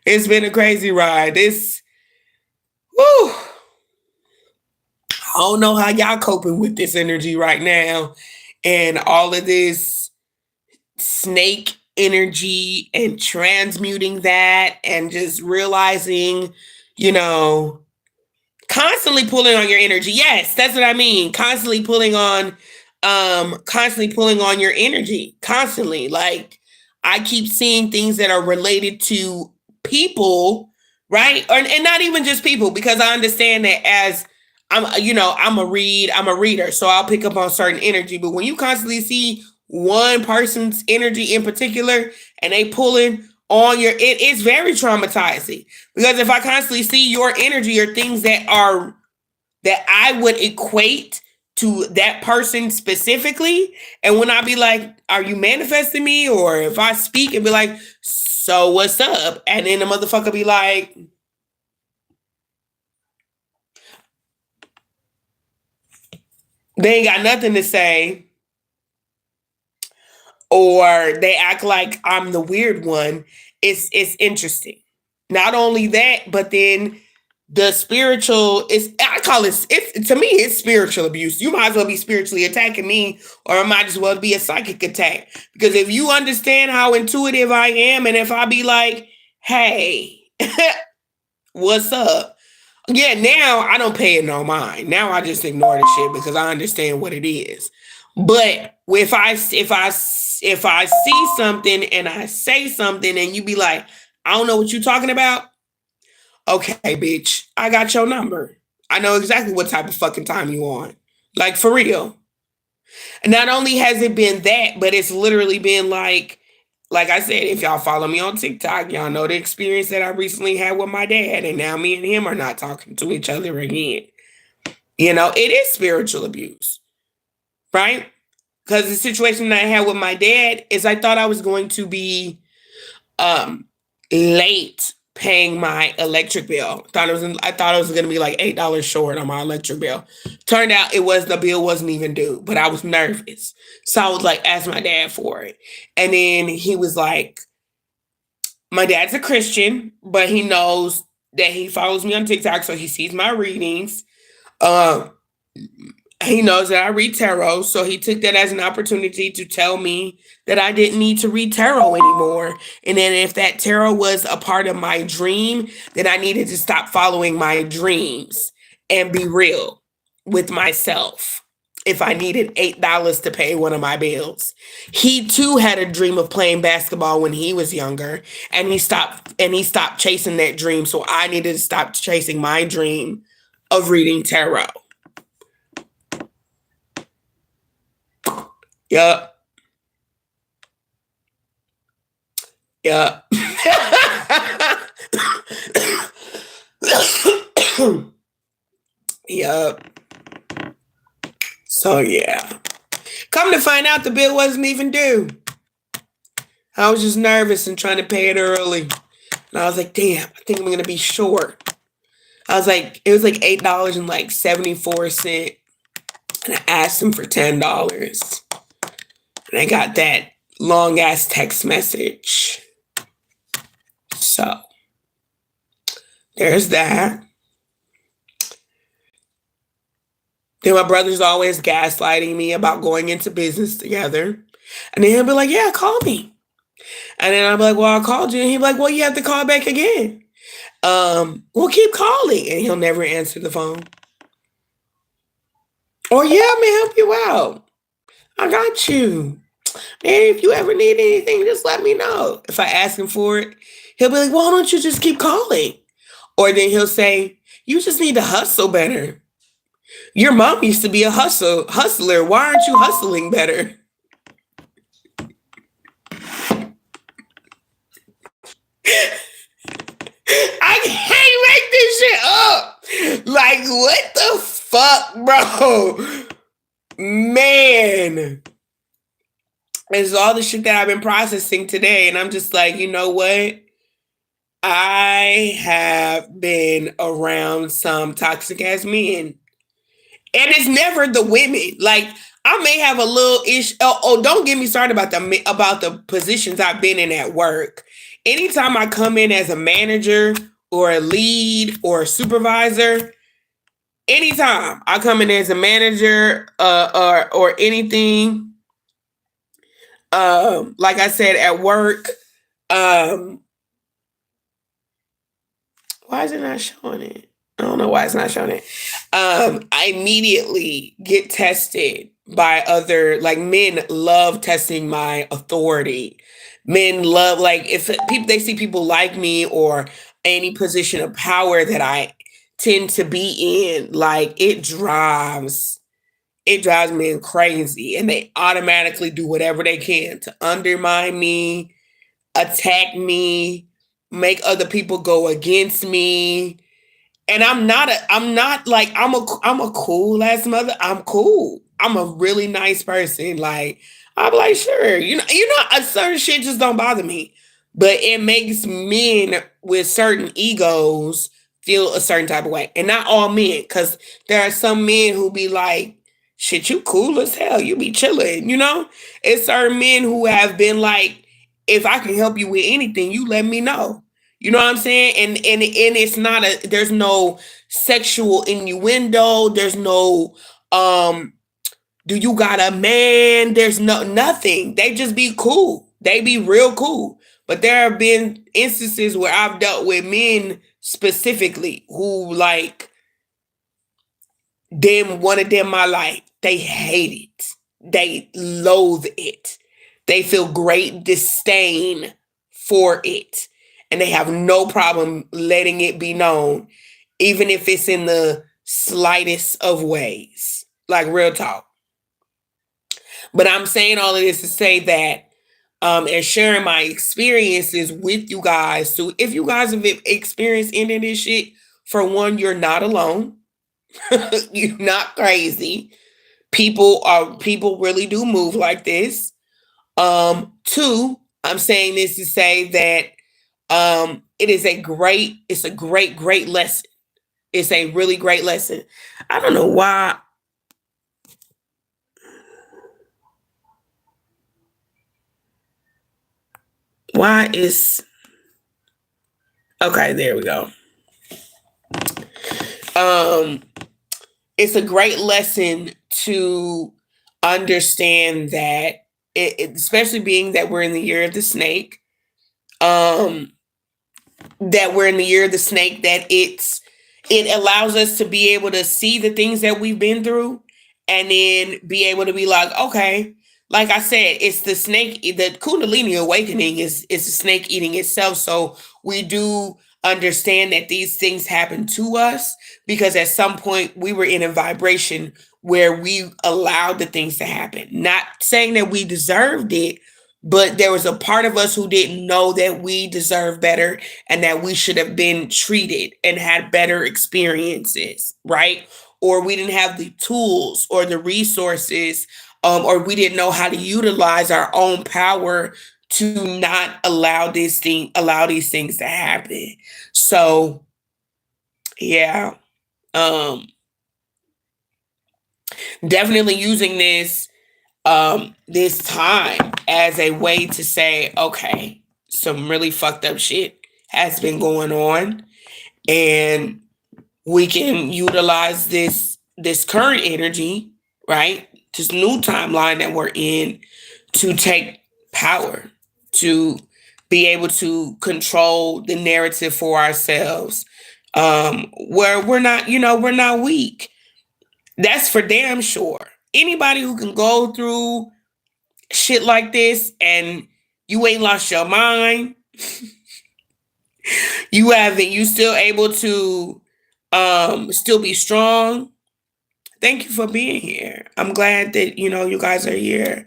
S1: It's been a crazy ride. Whew. I don't know how y'all coping with this energy right now and all of this snake energy and transmuting that and just realizing, constantly pulling on your energy. Yes, that's what I mean. Constantly pulling on your energy. Constantly. Like I keep seeing things that are related to people, right? And not even just people, because I understand that as I'm a reader, so I'll pick up on certain energy. But when you constantly see one person's energy in particular and they pulling on it's very traumatizing, because if I constantly see your energy or things that are that I would equate to that person specifically. And when I be like, are you manifesting me? Or if I speak and be like, so what's up? And then the motherfucker be like, they ain't got nothing to say. Or they act like I'm the weird one. It's interesting. Not only that, but then the spiritual is, I call it's to me it's spiritual abuse. You might as well be spiritually attacking me, or it might as well be a psychic attack. Because if you understand how intuitive I am, and if I be like, hey, what's up? Yeah, now I don't pay it no mind. Now I just ignore the shit because I understand what it is. But if I see something and I say something and you be like, I don't know what you're talking about. Okay, bitch, I got your number. I know exactly what type of fucking time you on. Like for real. And not only has it been that, but it's literally been like I said, if y'all follow me on TikTok, y'all know the experience that I recently had with my dad, and now me and him are not talking to each other again. You know, it is spiritual abuse, right? Because the situation that I had with my dad is I thought I was going to be um late paying my electric bill. I thought it was gonna be like $8 short on my electric bill. Turned out the bill wasn't even due, but I was nervous. So I was like, ask my dad for it. And then he was like, my dad's a Christian, but he knows that he follows me on TikTok, so he sees my readings. Um, he knows that I read tarot, so he took that as an opportunity to tell me that I didn't need to read tarot anymore. And then if that tarot was a part of my dream, then I needed to stop following my dreams and be real with myself. If I needed $8 to pay one of my bills. He too had a dream of playing basketball when he was younger, and he stopped chasing that dream. So I needed to stop chasing my dream of reading tarot. Yup. Yup. Yup. So yeah. Come to find out the bill wasn't even due. I was just nervous and trying to pay it early. And I was like, damn, I think I'm gonna be short. I was like, it was like $8 and like 74 cents. And I asked him for $10. And I got that long ass text message. So there's that. Then my brother's always gaslighting me about going into business together. And then he'll be like, yeah, call me. And then I'll be like, well, I called you. And he'll be like, well, you have to call back again. Well, keep calling. And he'll never answer the phone. Or yeah, I may help you out. I got you. And if you ever need anything, just let me know. If I ask him for it, he'll be like, well, why don't you just keep calling? Or then he'll say, you just need to hustle better. Your mom used to be a hustler. Why aren't you hustling better? I can't make this shit up. Like, what the fuck, bro? Man. It's all the shit that I've been processing today. And I'm just like, you know what? I have been around some toxic ass men. And it's never the women. Like, I may have a little issue. Don't get me started about the positions I've been in at work. Anytime I come in as a manager or a lead or a supervisor, anytime I come in as a manager or anything, like I said at work, why is it not showing it? I don't know why it's not showing it. I immediately get tested by other, like, men love testing my authority. Men love, like, if people, they see people like me or any position of power that I tend to be in, like, it drives men crazy, and they automatically do whatever they can to undermine me, attack me, make other people go against me. And I'm a cool ass mother. I'm cool. I'm a really nice person. Like, I'm like, sure, a certain shit just don't bother me. But it makes men with certain egos feel a certain type of way. And not all men, because there are some men who be like, shit, you cool as hell. You be chilling. It's certain men who have been like, if I can help you with anything, you let me know. You know what I'm saying? And it's not there's no sexual innuendo. There's no do you got a man? There's nothing. They just be cool. They be real cool. But there have been instances where I've dealt with men specifically who like them one of them I like. They hate it. They loathe it. They feel great disdain for it. And they have no problem letting it be known, even if it's in the slightest of ways. Like real talk. But I'm saying all of this to say that and sharing my experiences with you guys. So if you guys have experienced any of this shit, for one, you're not alone. You're not crazy. People really do move like this. Two, I'm saying this to say that it's a great lesson. It's a really great lesson. I don't know why is okay, there we go. Um it's a great lesson to understand that especially being that we're in the year of the snake, um that we're in the year of the snake, that it allows us to be able to see the things that we've been through and then be able to be like, okay, like I said, it's the snake, the Kundalini awakening is the snake eating itself. So we do understand that these things happen to us because at some point we were in a vibration where we allowed the things to happen. Not saying that we deserved it, but there was a part of us who didn't know that we deserve better and that we should have been treated and had better experiences, right? Or we didn't have the tools or the resources, or we didn't know how to utilize our own power to not allow these things to happen. So yeah, um, definitely using this time as a way to say, okay, some really fucked up shit has been going on, and we can utilize this current energy, right? This new timeline that we're in to take power, to be able to control the narrative for ourselves. Where we're not weak. That's for damn sure. Anybody who can go through shit like this and you ain't lost your mind, you still able to still be strong. Thank you for being here. I'm glad that you guys are here.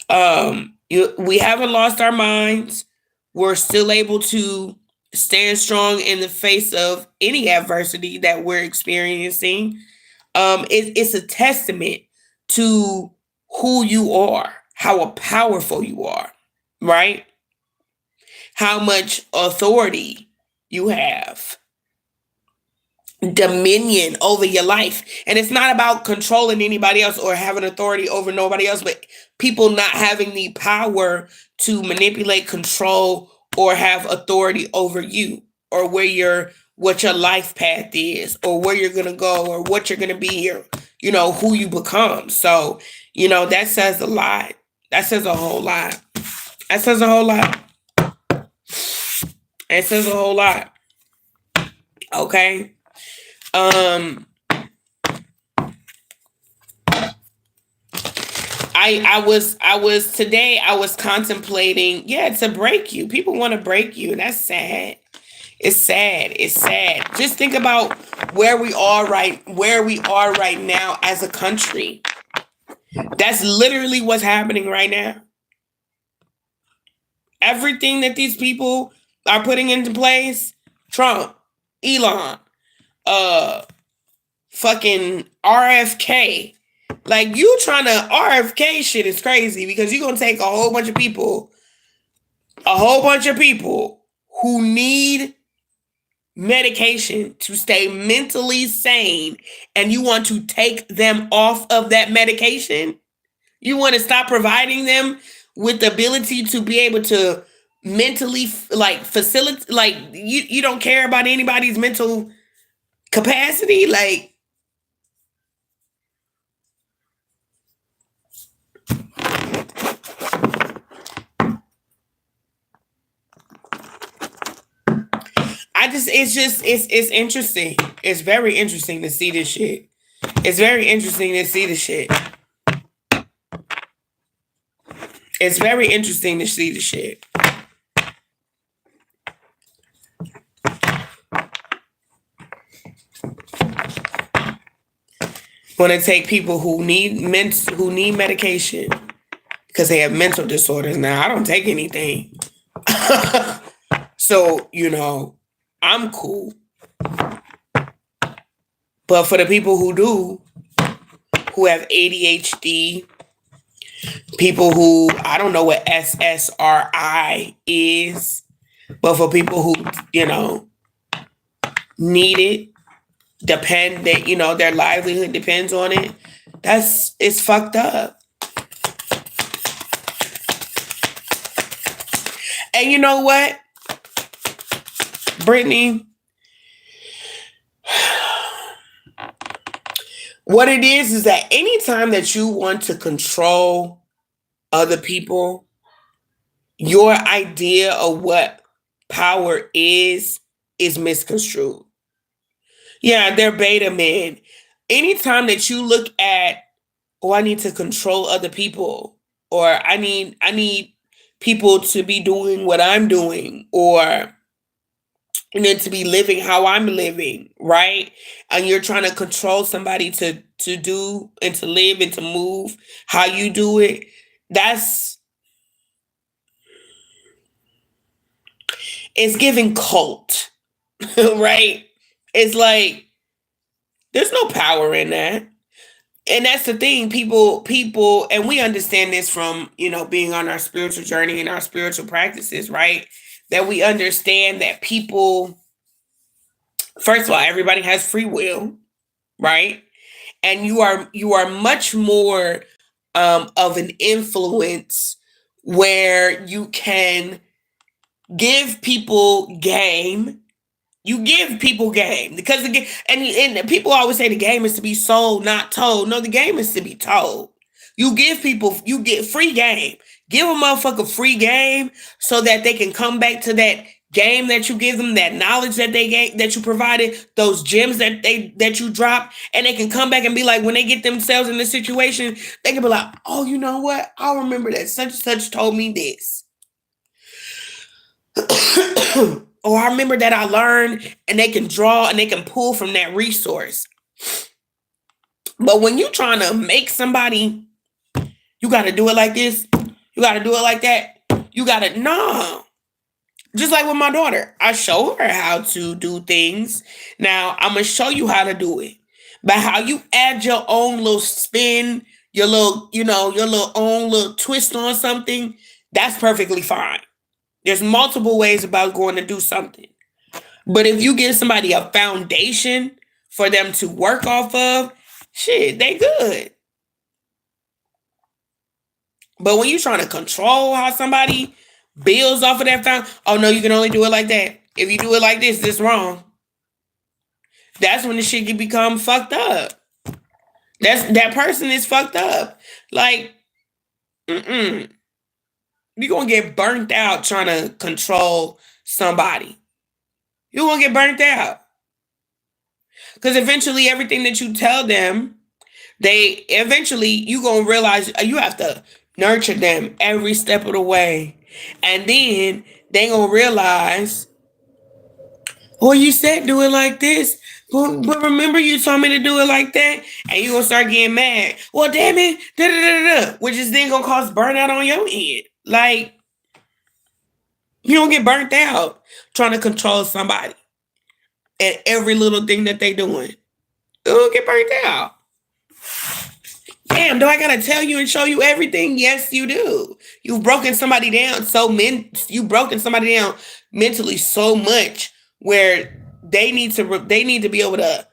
S1: We haven't lost our minds. We're still able to stand strong in the face of any adversity that we're experiencing. It's a testament to who you are, how powerful you are, right? How much authority you have, dominion over your life. And it's not about controlling anybody else or having authority over nobody else, but people not having the power to manipulate, control, or have authority over you, or what your life path is, or where you're gonna go, or what you're gonna be, or who you become. So that says a lot. That says a whole lot. That says a whole lot. It says a whole lot. Okay. I was contemplating, yeah, to break you. People want to break you, and that's sad. It's sad. It's sad. Just think about where we are right now as a country. That's literally what's happening right now. Everything that these people are putting into place, Trump, Elon, fucking RFK. Like, you trying to RFK shit is crazy because you're gonna take a whole bunch of people who need medication to stay mentally sane, and you want to take them off of that medication. You want to stop providing them with the ability to be able to mentally like facilitate, like you don't care about anybody's mental capacity. Like, it's interesting. It's very interesting to see this shit. It's very interesting to see the shit. It's very interesting to see the shit. Want to take people who need medication because they have mental disorders. Now, I don't take anything. So, I'm cool. But for the people who do, who have ADHD, people who, I don't know what SSRI is, but for people who, need it, their livelihood depends on it, it's fucked up. And you know what, Brittany? What it is that anytime that you want to control other people, your idea of what power is misconstrued. Yeah, they're beta men. Anytime that you look at, I need to control other people, or I need people to be doing what I'm doing, or to be living how I'm living, right? And you're trying to control somebody to do and to live and to move how you do it. It's giving cult, right? It's like, there's no power in that. And that's the thing, people, and we understand this from, being on our spiritual journey and our spiritual practices, right? That we understand that people, first of all, everybody has free will, right? And you are much more of an influence where you can give people game. You give people game because and people always say the game is to be sold, not told. No, the game is to be told. You get free game. Give a motherfucker free game so that they can come back to that game that you give them, that knowledge that that you provided, those gems that you drop, and they can come back and be like, when they get themselves in this situation, they can be like, oh, you know what? I remember that such and such told me this. Or I remember that I learned, and they can draw and they can pull from that resource. But when you're trying to make somebody, you got to do it like this, you got to do it like that, no. Just like with my daughter, I show her how to do things. Now, I'm going to show you how to do it. But how you add your own little spin, your little, your little own little twist on something, that's perfectly fine. There's multiple ways about going to do something. But if you give somebody a foundation for them to work off of, shit, they good. But when you're trying to control how somebody builds off of that foundation, oh no, you can only do it like that. If you do it like this wrong. That's when the shit can become fucked up. That person is fucked up. Like, you're going to get burnt out trying to control somebody. You're going to get burnt out. Because eventually everything that you tell them, you're going to realize you have to nurture them every step of the way. And then they going to realize, you said do it like this. But remember you told me to do it like that? And you're going to start getting mad. Well, damn it. Which is then going to cause burnout on your head. Like, you don't get burnt out trying to control somebody. at every little thing that they doing. It'll get burnt out. Damn, do I gotta tell you and show you everything? Yes, you do. You've broken somebody down you've broken somebody down mentally so much where they need to be able to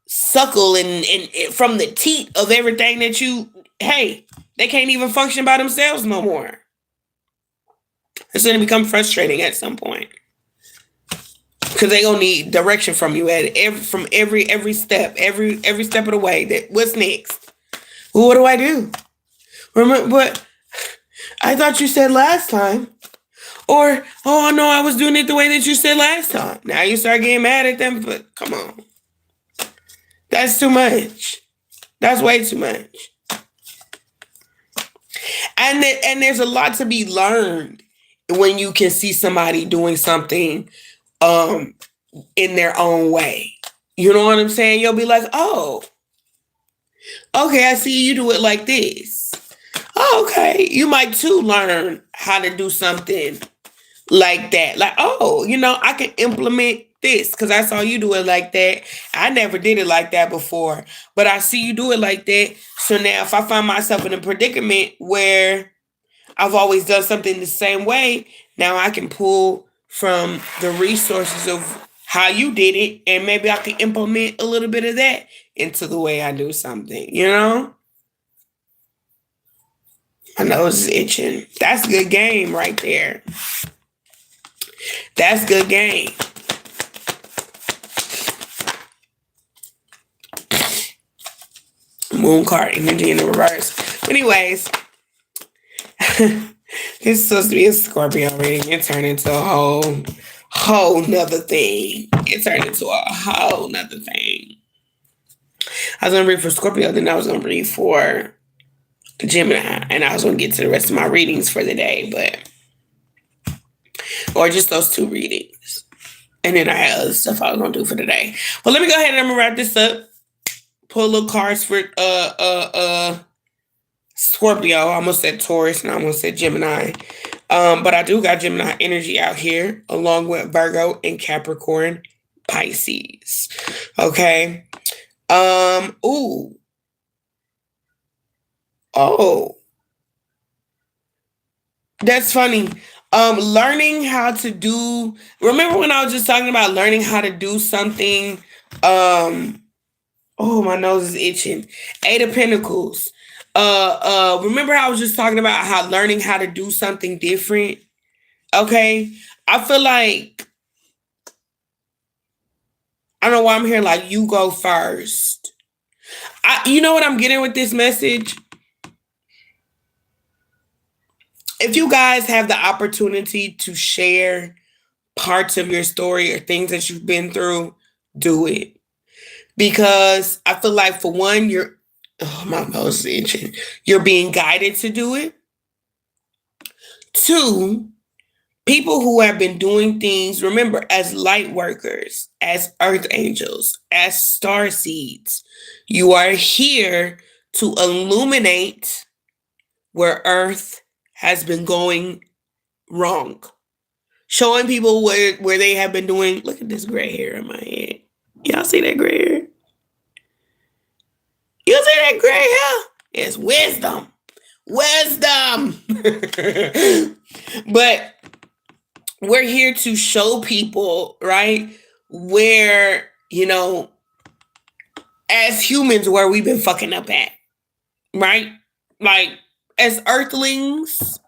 S1: suckle and from the teat of everything that they can't even function by themselves no more. It's gonna become frustrating at some point. Because they gonna need direction from you at every step, every step of the way. That what's next? Well, what do I do? Remember, but I thought you said last time. Or, oh no, I was doing it the way that you said last time. Now you start getting mad at them, but come on. That's too much. That's way too much. And there's a lot to be learned when you can see somebody doing something in their own way. You know what I'm saying? You'll be like, oh, okay, I see you do it like this. Oh, okay. You might too learn how to do something like that. Like, oh, I can implement this because I saw you do it like that. I never did it like that before, but I see you do it like that. So now if I find myself in a predicament where I've always done something the same way, now I can pull from the resources of how you did it, and maybe I can implement a little bit of that into the way I do something, My nose is itching. That's good game right there. That's good game. Moon card energy in the reverse. Anyways, this is supposed to be a Scorpio reading. It turned into a whole nother thing. It turned into a whole nother thing. I was gonna read for Scorpio, then I was gonna read for Gemini, and I was gonna get to the rest of my readings for the day, or just those two readings. And then I had other stuff I was gonna do for the day. Well, let me go ahead and I'm gonna wrap this up. Pull little cards for Scorpio. I almost said Taurus and I almost said Gemini. But I do got Gemini energy out here, along with Virgo and Capricorn, Pisces. Okay. Oh. That's funny. Learning how to do. Remember when I was just talking about learning how to do something? Oh, my nose is itching. Eight of Pentacles. Remember how I was just talking about how learning how to do something different? Okay. I feel like I don't know why I'm here like you go first. You know what I'm getting with this message? If you guys have the opportunity to share parts of your story or things that you've been through, do it. Because I feel like for one, my nose is itching. You're being guided to do it. Two, people who have been doing things, remember, as light workers, as earth angels, as star seeds, you are here to illuminate where earth has been going wrong. Showing people where they have been doing, look at this gray hair in my head. Y'all see that gray hair? You see that gray hair? It's wisdom. Wisdom. But we're here to show people, right, where, as humans, where we've been fucking up at, right? Like, as earthlings,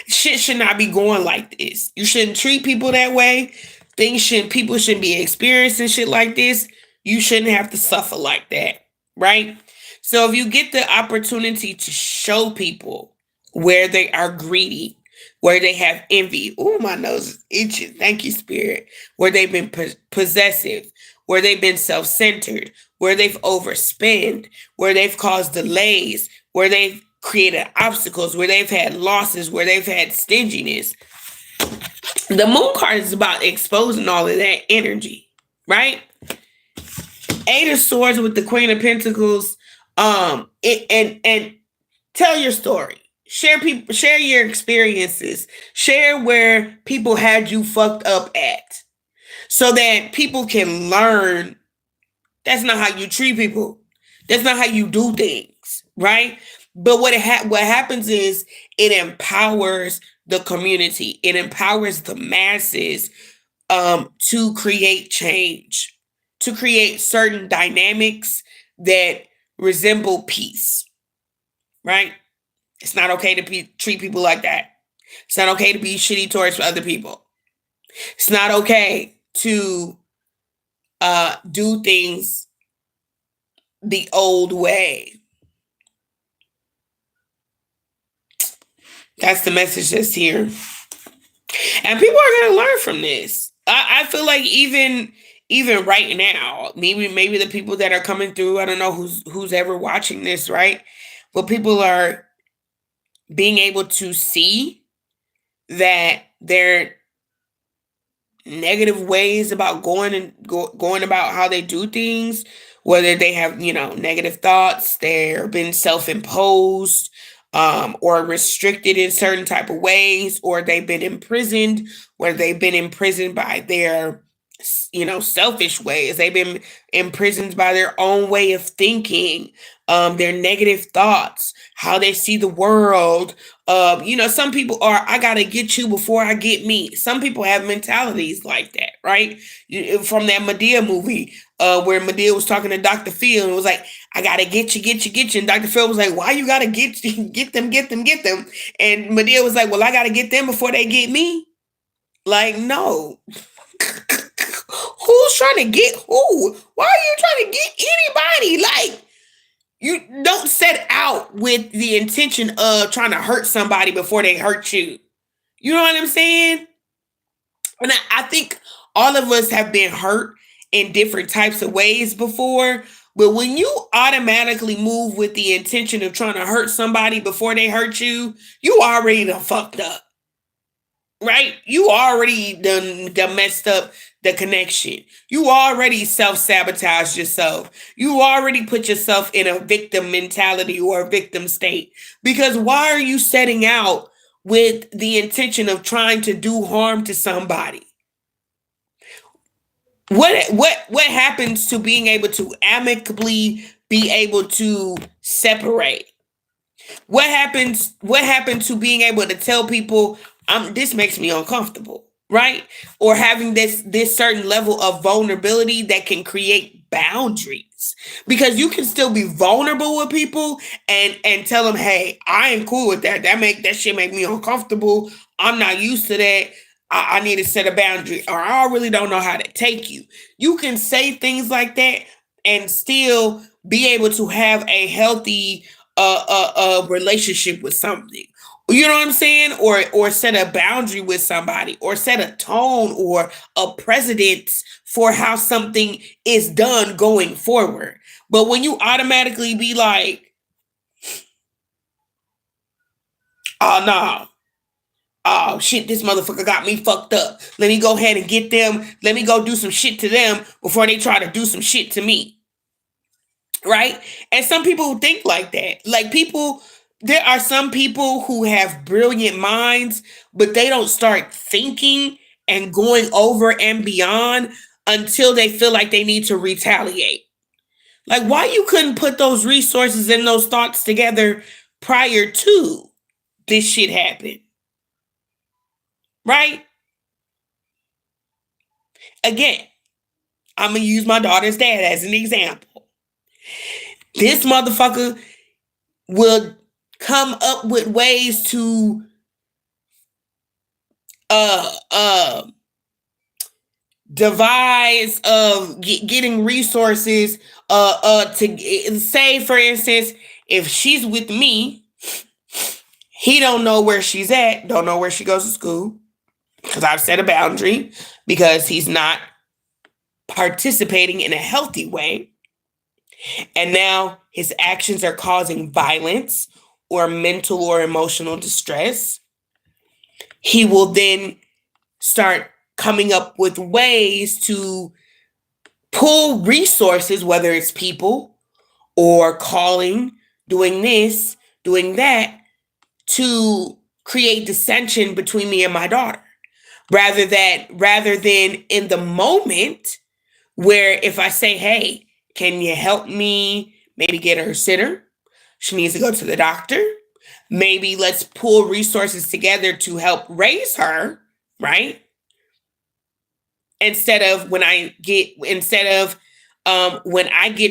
S1: shit should not be going like this. You shouldn't treat people that way. People shouldn't be experiencing shit like this. You shouldn't have to suffer like that, right? So if you get the opportunity to show people where they are greedy, where they have envy, oh, my nose is itching, thank you, Spirit, where they've been possessive, where they've been self-centered, where they've overspent, where they've caused delays, where they've created obstacles, where they've had losses, where they've had stinginess. The Moon card is about exposing all of that energy, right? Eight of Swords with the Queen of Pentacles, and tell your story. Share your experiences. Share where people had you fucked up at. so that people can learn that's not how you treat people. That's not how you do things, right? But what happens is it empowers the community. It empowers the masses to create change, to create certain dynamics that resemble peace, right? It's not okay to treat people like that. It's not okay to be shitty towards other people. It's not okay to do things the old way. That's the message that's here. And people are going to learn from this. I feel like even right now, maybe the people that are coming through, I don't know who's ever watching this, right? But people are being able to see that their negative ways about going about how they do things, whether they have negative thoughts, they're been self-imposed, or restricted in certain type of ways, or they've been imprisoned, where they've been imprisoned by their selfish ways. They've been imprisoned by their own way of thinking, their negative thoughts, how they see the world. Some people are, I gotta get you before I get me. Some people have mentalities like that, right? From that Madea movie, where Madea was talking to Dr. Phil and was like, I gotta get you. And Dr. Phil was like, why you gotta get them? And Madea was like, well, I gotta get them before they get me. Like, no. Who's trying to get who? Why are you trying to get anybody? Like, you don't set out with the intention of trying to hurt somebody before they hurt you. You know what I'm saying? And I think all of us have been hurt in different types of ways before. But when you automatically move with the intention of trying to hurt somebody before they hurt you, you already done fucked up. Right? You already done messed up the connection. You already self-sabotaged yourself. You already put yourself in a victim mentality or a victim state. Because why are you setting out with the intention of trying to do harm to somebody? What happens to being able to amicably be able to separate? What happened to being able to tell people, this makes me uncomfortable, right? Or having this certain level of vulnerability that can create boundaries, because you can still be vulnerable with people and tell them, hey, I ain't cool with that. That shit make me uncomfortable. I'm not used to that. I need to set a boundary, or I really don't know how to take you. You can say things like that and still be able to have a healthy relationship with something. You know what I'm saying? Or set a boundary with somebody, or set a tone or a precedence for how something is done going forward. But when you automatically be like, oh no, oh shit, this motherfucker got me fucked up. Let me go ahead and get them. Let me go do some shit to them before they try to do some shit to me. Right? And some people think like that. There are some people who have brilliant minds, but they don't start thinking and going over and beyond until they feel like they need to retaliate. Like, why you couldn't put those resources and those thoughts together prior to this shit happen? Right? Again, I'm going to use my daughter's dad as an example. This motherfucker will come up with ways to devise of getting resources to say, for instance, if she's with me, he don't know where she's at, don't know where she goes to school, because I've set a boundary, because he's not participating in a healthy way. And now his actions are causing violence or mental or emotional distress. He will then start coming up with ways to pull resources, whether it's people or calling, doing this, doing that, to create dissension between me and my daughter. rather than in the moment where if I say, hey, can you help me maybe get her a sitter? She needs to go to the doctor. Maybe let's pull resources together to help raise her, right? Instead of when I get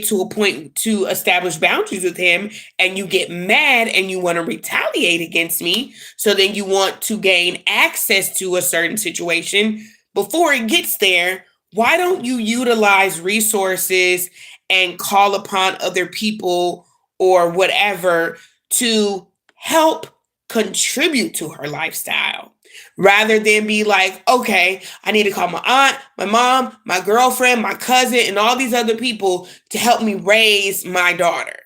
S1: to a point to establish boundaries with him and you get mad and you want to retaliate against me, so then you want to gain access to a certain situation before it gets there, why don't you utilize resources and call upon other people or whatever to help contribute to her lifestyle? Rather than be like, okay, I need to call my aunt, my mom, my girlfriend, my cousin, and all these other people to help me raise my daughter.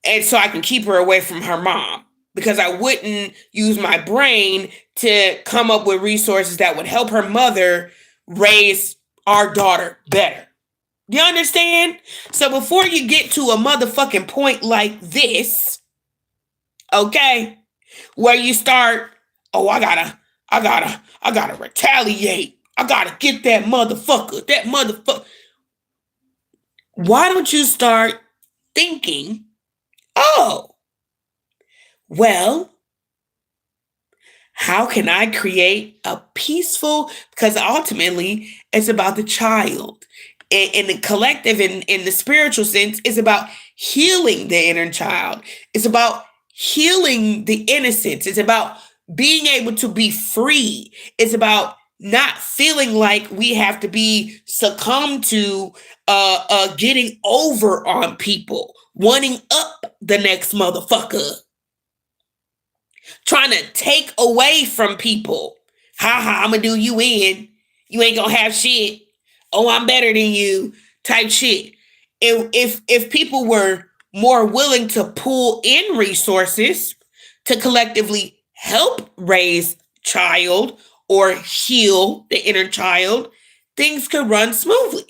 S1: And so I can keep her away from her mom, because I wouldn't use my brain to come up with resources that would help her mother raise our daughter better. You understand? So before you get to a motherfucking point like this, okay, where you start, oh, I gotta retaliate. I gotta get that motherfucker. Why don't you start thinking, oh, well, how can I create a peaceful, because ultimately it's about the child. In the collective, in the spiritual sense, it's about healing the inner child. It's about healing the innocence. It's about being able to be free. It's about not feeling like we have to be succumb to getting over on people, wanting up the next motherfucker, trying to take away from people. I'm gonna do you in. You ain't gonna have shit. Oh, I'm better than you type shit. If people were more willing to pull in resources to collectively help raise child or heal the inner child, things could run smoothly.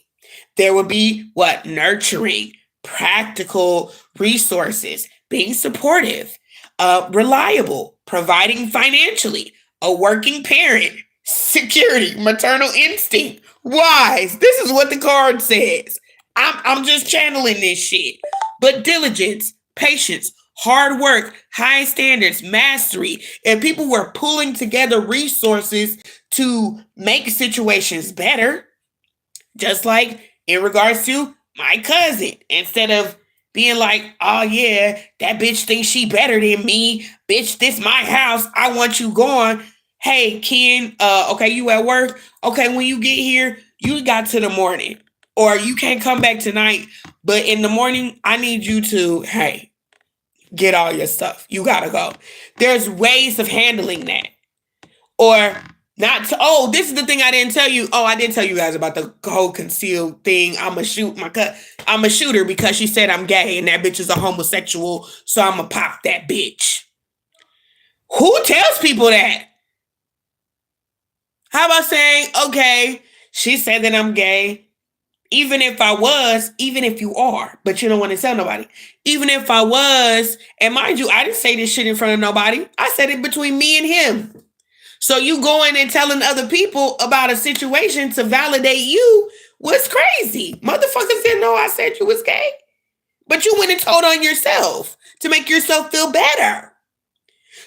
S1: There would be nurturing, practical resources, being supportive, reliable, providing financially, a working parent, security, maternal instinct, wise. This is what the card says. I'm just channeling this shit. But diligence, patience, hard work, high standards, mastery, and people were pulling together resources to make situations better. Just like in regards to my cousin, instead of being like, oh yeah, that bitch thinks she better than me. Bitch, this my house. I want you gone. Hey, Ken, okay, you at work? Okay, when you get here, you got to the morning. Or you can't come back tonight, but in the morning, I need you to, hey, get all your stuff. You gotta go. There's ways of handling that. Or not to, oh, this is the thing I didn't tell you. Oh, I didn't tell you guys about the whole concealed thing. I'm a shooter because she said I'm gay and that bitch is a homosexual, so I'm gonna pop that bitch. Who tells people that? How about saying, okay, she said that I'm gay. Even if I was, even if you are, but you don't want to tell nobody. Even if I was, and mind you, I didn't say this shit in front of nobody. I said it between me and him. So you going and telling other people about a situation to validate you was crazy. Motherfuckers didn't know I said you was gay. But you went and told on yourself to make yourself feel better.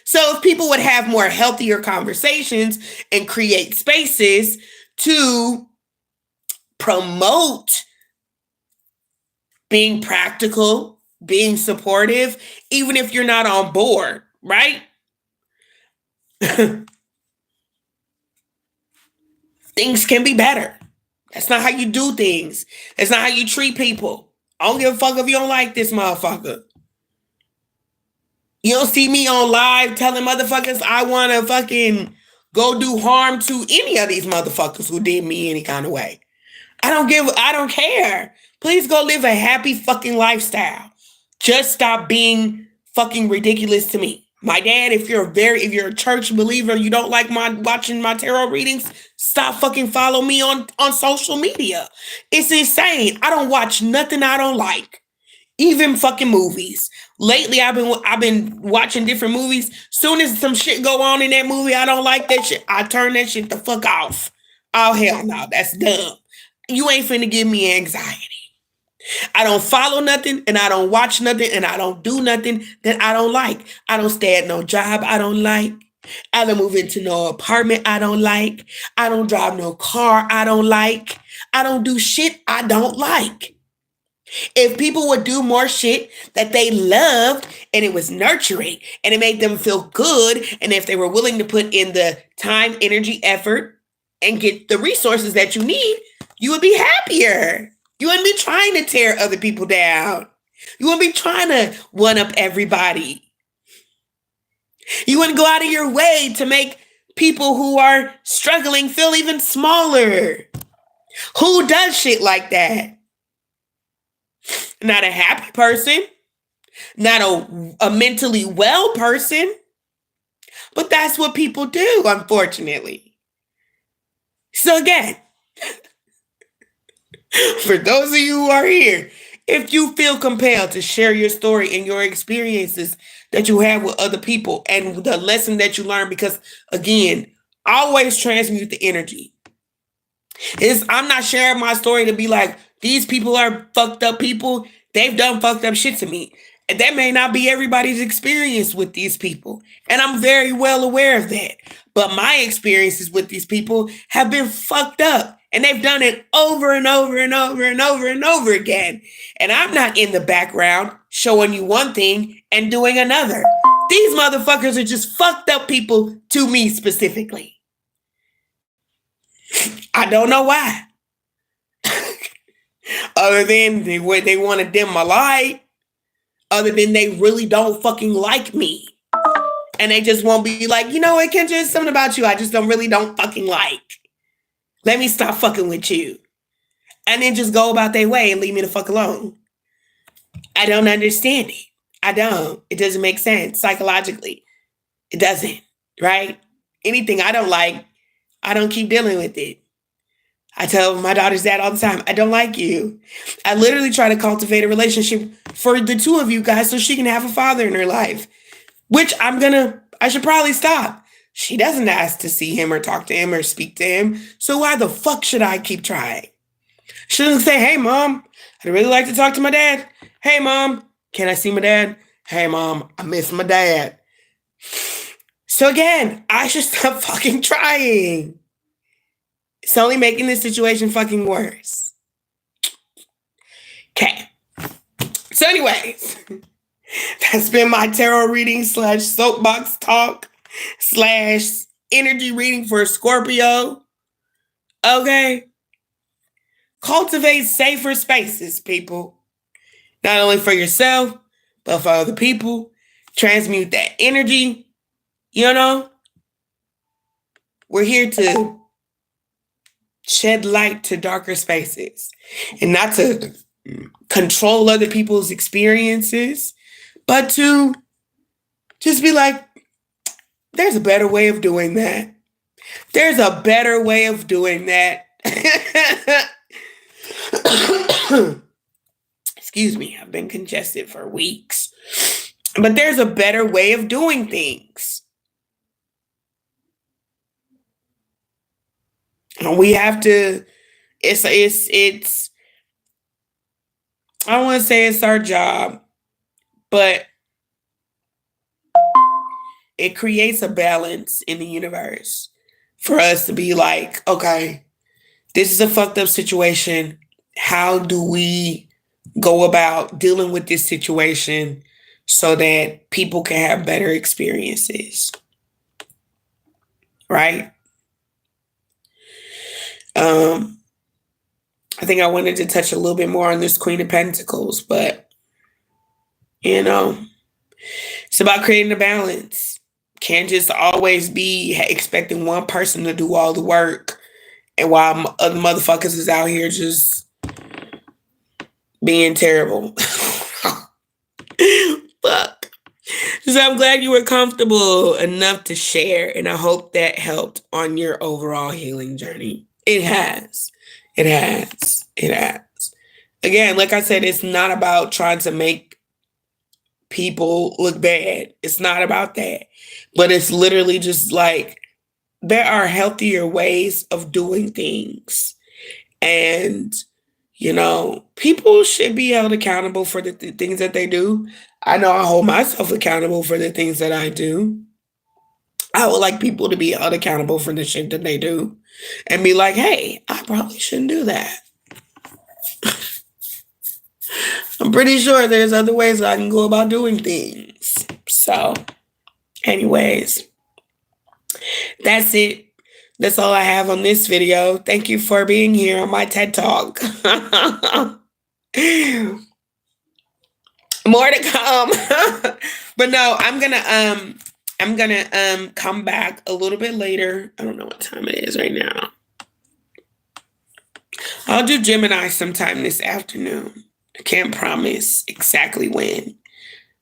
S1: So if people would have more healthier conversations and create spaces to promote being practical, being supportive, even if you're not on board, right? Things can be better. That's not how you do things. That's not how you treat people. I don't give a fuck if you don't like this motherfucker. You don't see me on live telling motherfuckers I want to fucking go do harm to any of these motherfuckers who did me any kind of way. I don't care. Please go live a happy fucking lifestyle. Just stop being fucking ridiculous to me. My dad, if you're a church believer, you don't like watching my tarot readings, stop fucking follow me on social media. It's insane. I don't watch nothing I don't like. Even fucking movies. Lately, I've been watching different movies. Soon as some shit go on in that movie, I don't like that shit. I turn that shit the fuck off. Oh hell no, that's dumb. You ain't finna give me anxiety. I don't follow nothing and I don't watch nothing and I don't do nothing that I don't like. I don't stay at no job I don't like. I don't move into no apartment I don't like. I don't drive no car I don't like. I don't do shit I don't like. If people would do more shit that they loved and it was nurturing and it made them feel good, and if they were willing to put in the time, energy, effort, and get the resources that you need, you would be happier. You wouldn't be trying to tear other people down. You wouldn't be trying to one up everybody. You wouldn't go out of your way to make people who are struggling feel even smaller. Who does shit like that? Not a happy person, not a mentally well person, but that's what people do, unfortunately. So again, for those of you who are here, if you feel compelled to share your story and your experiences that you have with other people and the lesson that you learned, because again, always transmute the energy. I'm not sharing my story to be like, these people are fucked up people. They've done fucked up shit to me. And that may not be everybody's experience with these people. And I'm very well aware of that. But my experiences with these people have been fucked up. And they've done it over and over and over and over and over again. And I'm not in the background showing you one thing and doing another. These motherfuckers are just fucked up people to me specifically. I don't know why. Other than the way they want to dim my light. Other than they really don't fucking like me. And they just won't be like, you know what, Kendra, it's something about you I just don't fucking like. Let me stop fucking with you. And then just go about their way and leave me the fuck alone. I don't understand it. I don't. It doesn't make sense psychologically. It doesn't, right? Anything I don't like, I don't keep dealing with it. I tell my daughter's dad all the time, I don't like you. I literally try to cultivate a relationship for the two of you guys so she can have a father in her life, which I should probably stop. She doesn't ask to see him or talk to him or speak to him. So why the fuck should I keep trying? She doesn't say, hey, mom, I'd really like to talk to my dad. Hey, mom, can I see my dad? Hey, mom, I miss my dad. So again, I should stop fucking trying. It's only making this situation fucking worse. Okay. So anyways, that's been my tarot reading / soapbox talk / energy reading for Scorpio. Okay. Cultivate safer spaces, people. Not only for yourself, but for other people. Transmute that energy. You know? We're here to shed light to darker spaces and not to control other people's experiences, but to just be like, there's a better way of doing that. There's a better way of doing that. Excuse me, I've been congested for weeks. But there's a better way of doing things. And we have to, it's, I don't want to say it's our job, but it creates a balance in the universe for us to be like, okay, this is a fucked up situation. How do we go about dealing with this situation so that people can have better experiences? Right? I think I wanted to touch a little bit more on this Queen of Pentacles, but it's about creating a balance. Can't just always be expecting one person to do all the work, and while other motherfuckers is out here just being terrible. Fuck. So I'm glad you were comfortable enough to share, and I hope that helped on your overall healing journey. It has. It has. It has. again, like I said, it's not about trying to make people look bad. It's not about that. But it's literally just like there are healthier ways of doing things. And, people should be held accountable for the things that they do. I know I hold myself accountable for the things that I do. I would like people to be held accountable for the shit that they do and be like, hey, I probably shouldn't do that. I'm pretty sure there's other ways I can go about doing things. So, anyways, that's it. That's all I have on this video. Thank you for being here on my TED Talk. More to come. But no, I'm gonna come back a little bit later. I don't know what time it is right now. I'll do Gemini sometime this afternoon. I can't promise exactly when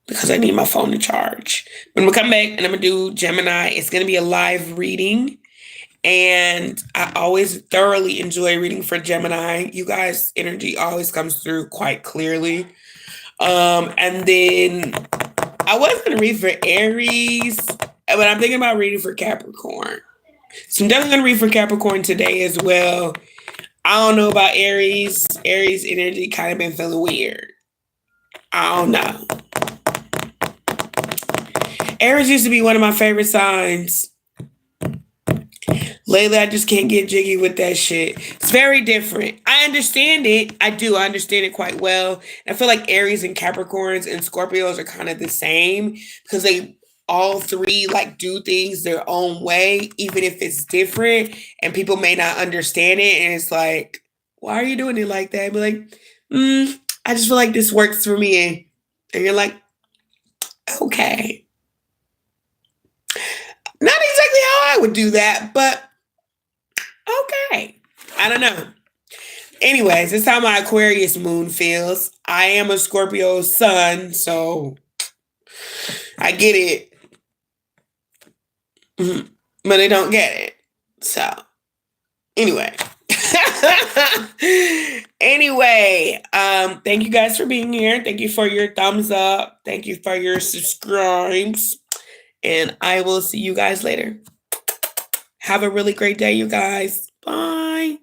S1: because I need my phone to charge. But I'm gonna come back and I'm gonna do Gemini. It's gonna be a live reading. And I always thoroughly enjoy reading for Gemini. You guys' energy always comes through quite clearly. And then I was going to read for Aries, but I'm thinking about reading for Capricorn. So I'm definitely going to read for Capricorn today as well. I don't know about Aries. Aries energy kind of been feeling weird. I don't know. Aries used to be one of my favorite signs. Lately, I just can't get jiggy with that shit. It's very different. I understand it. I do. I understand it quite well. I feel like Aries and Capricorns and Scorpios are kind of the same because they all three like do things their own way, even if it's different and people may not understand it. And it's like, why are you doing it like that? Be like, I just feel like this works for me. And you're like, okay. Not exactly how I would do that, but okay. I don't know. Anyways, it's how my Aquarius moon feels. I am a Scorpio sun, so I get it. But I don't get it. So, anyway. Thank you guys for being here. Thank you for your thumbs up. Thank you for your subscribes. And I will see you guys later. Have a really great day, you guys. Bye.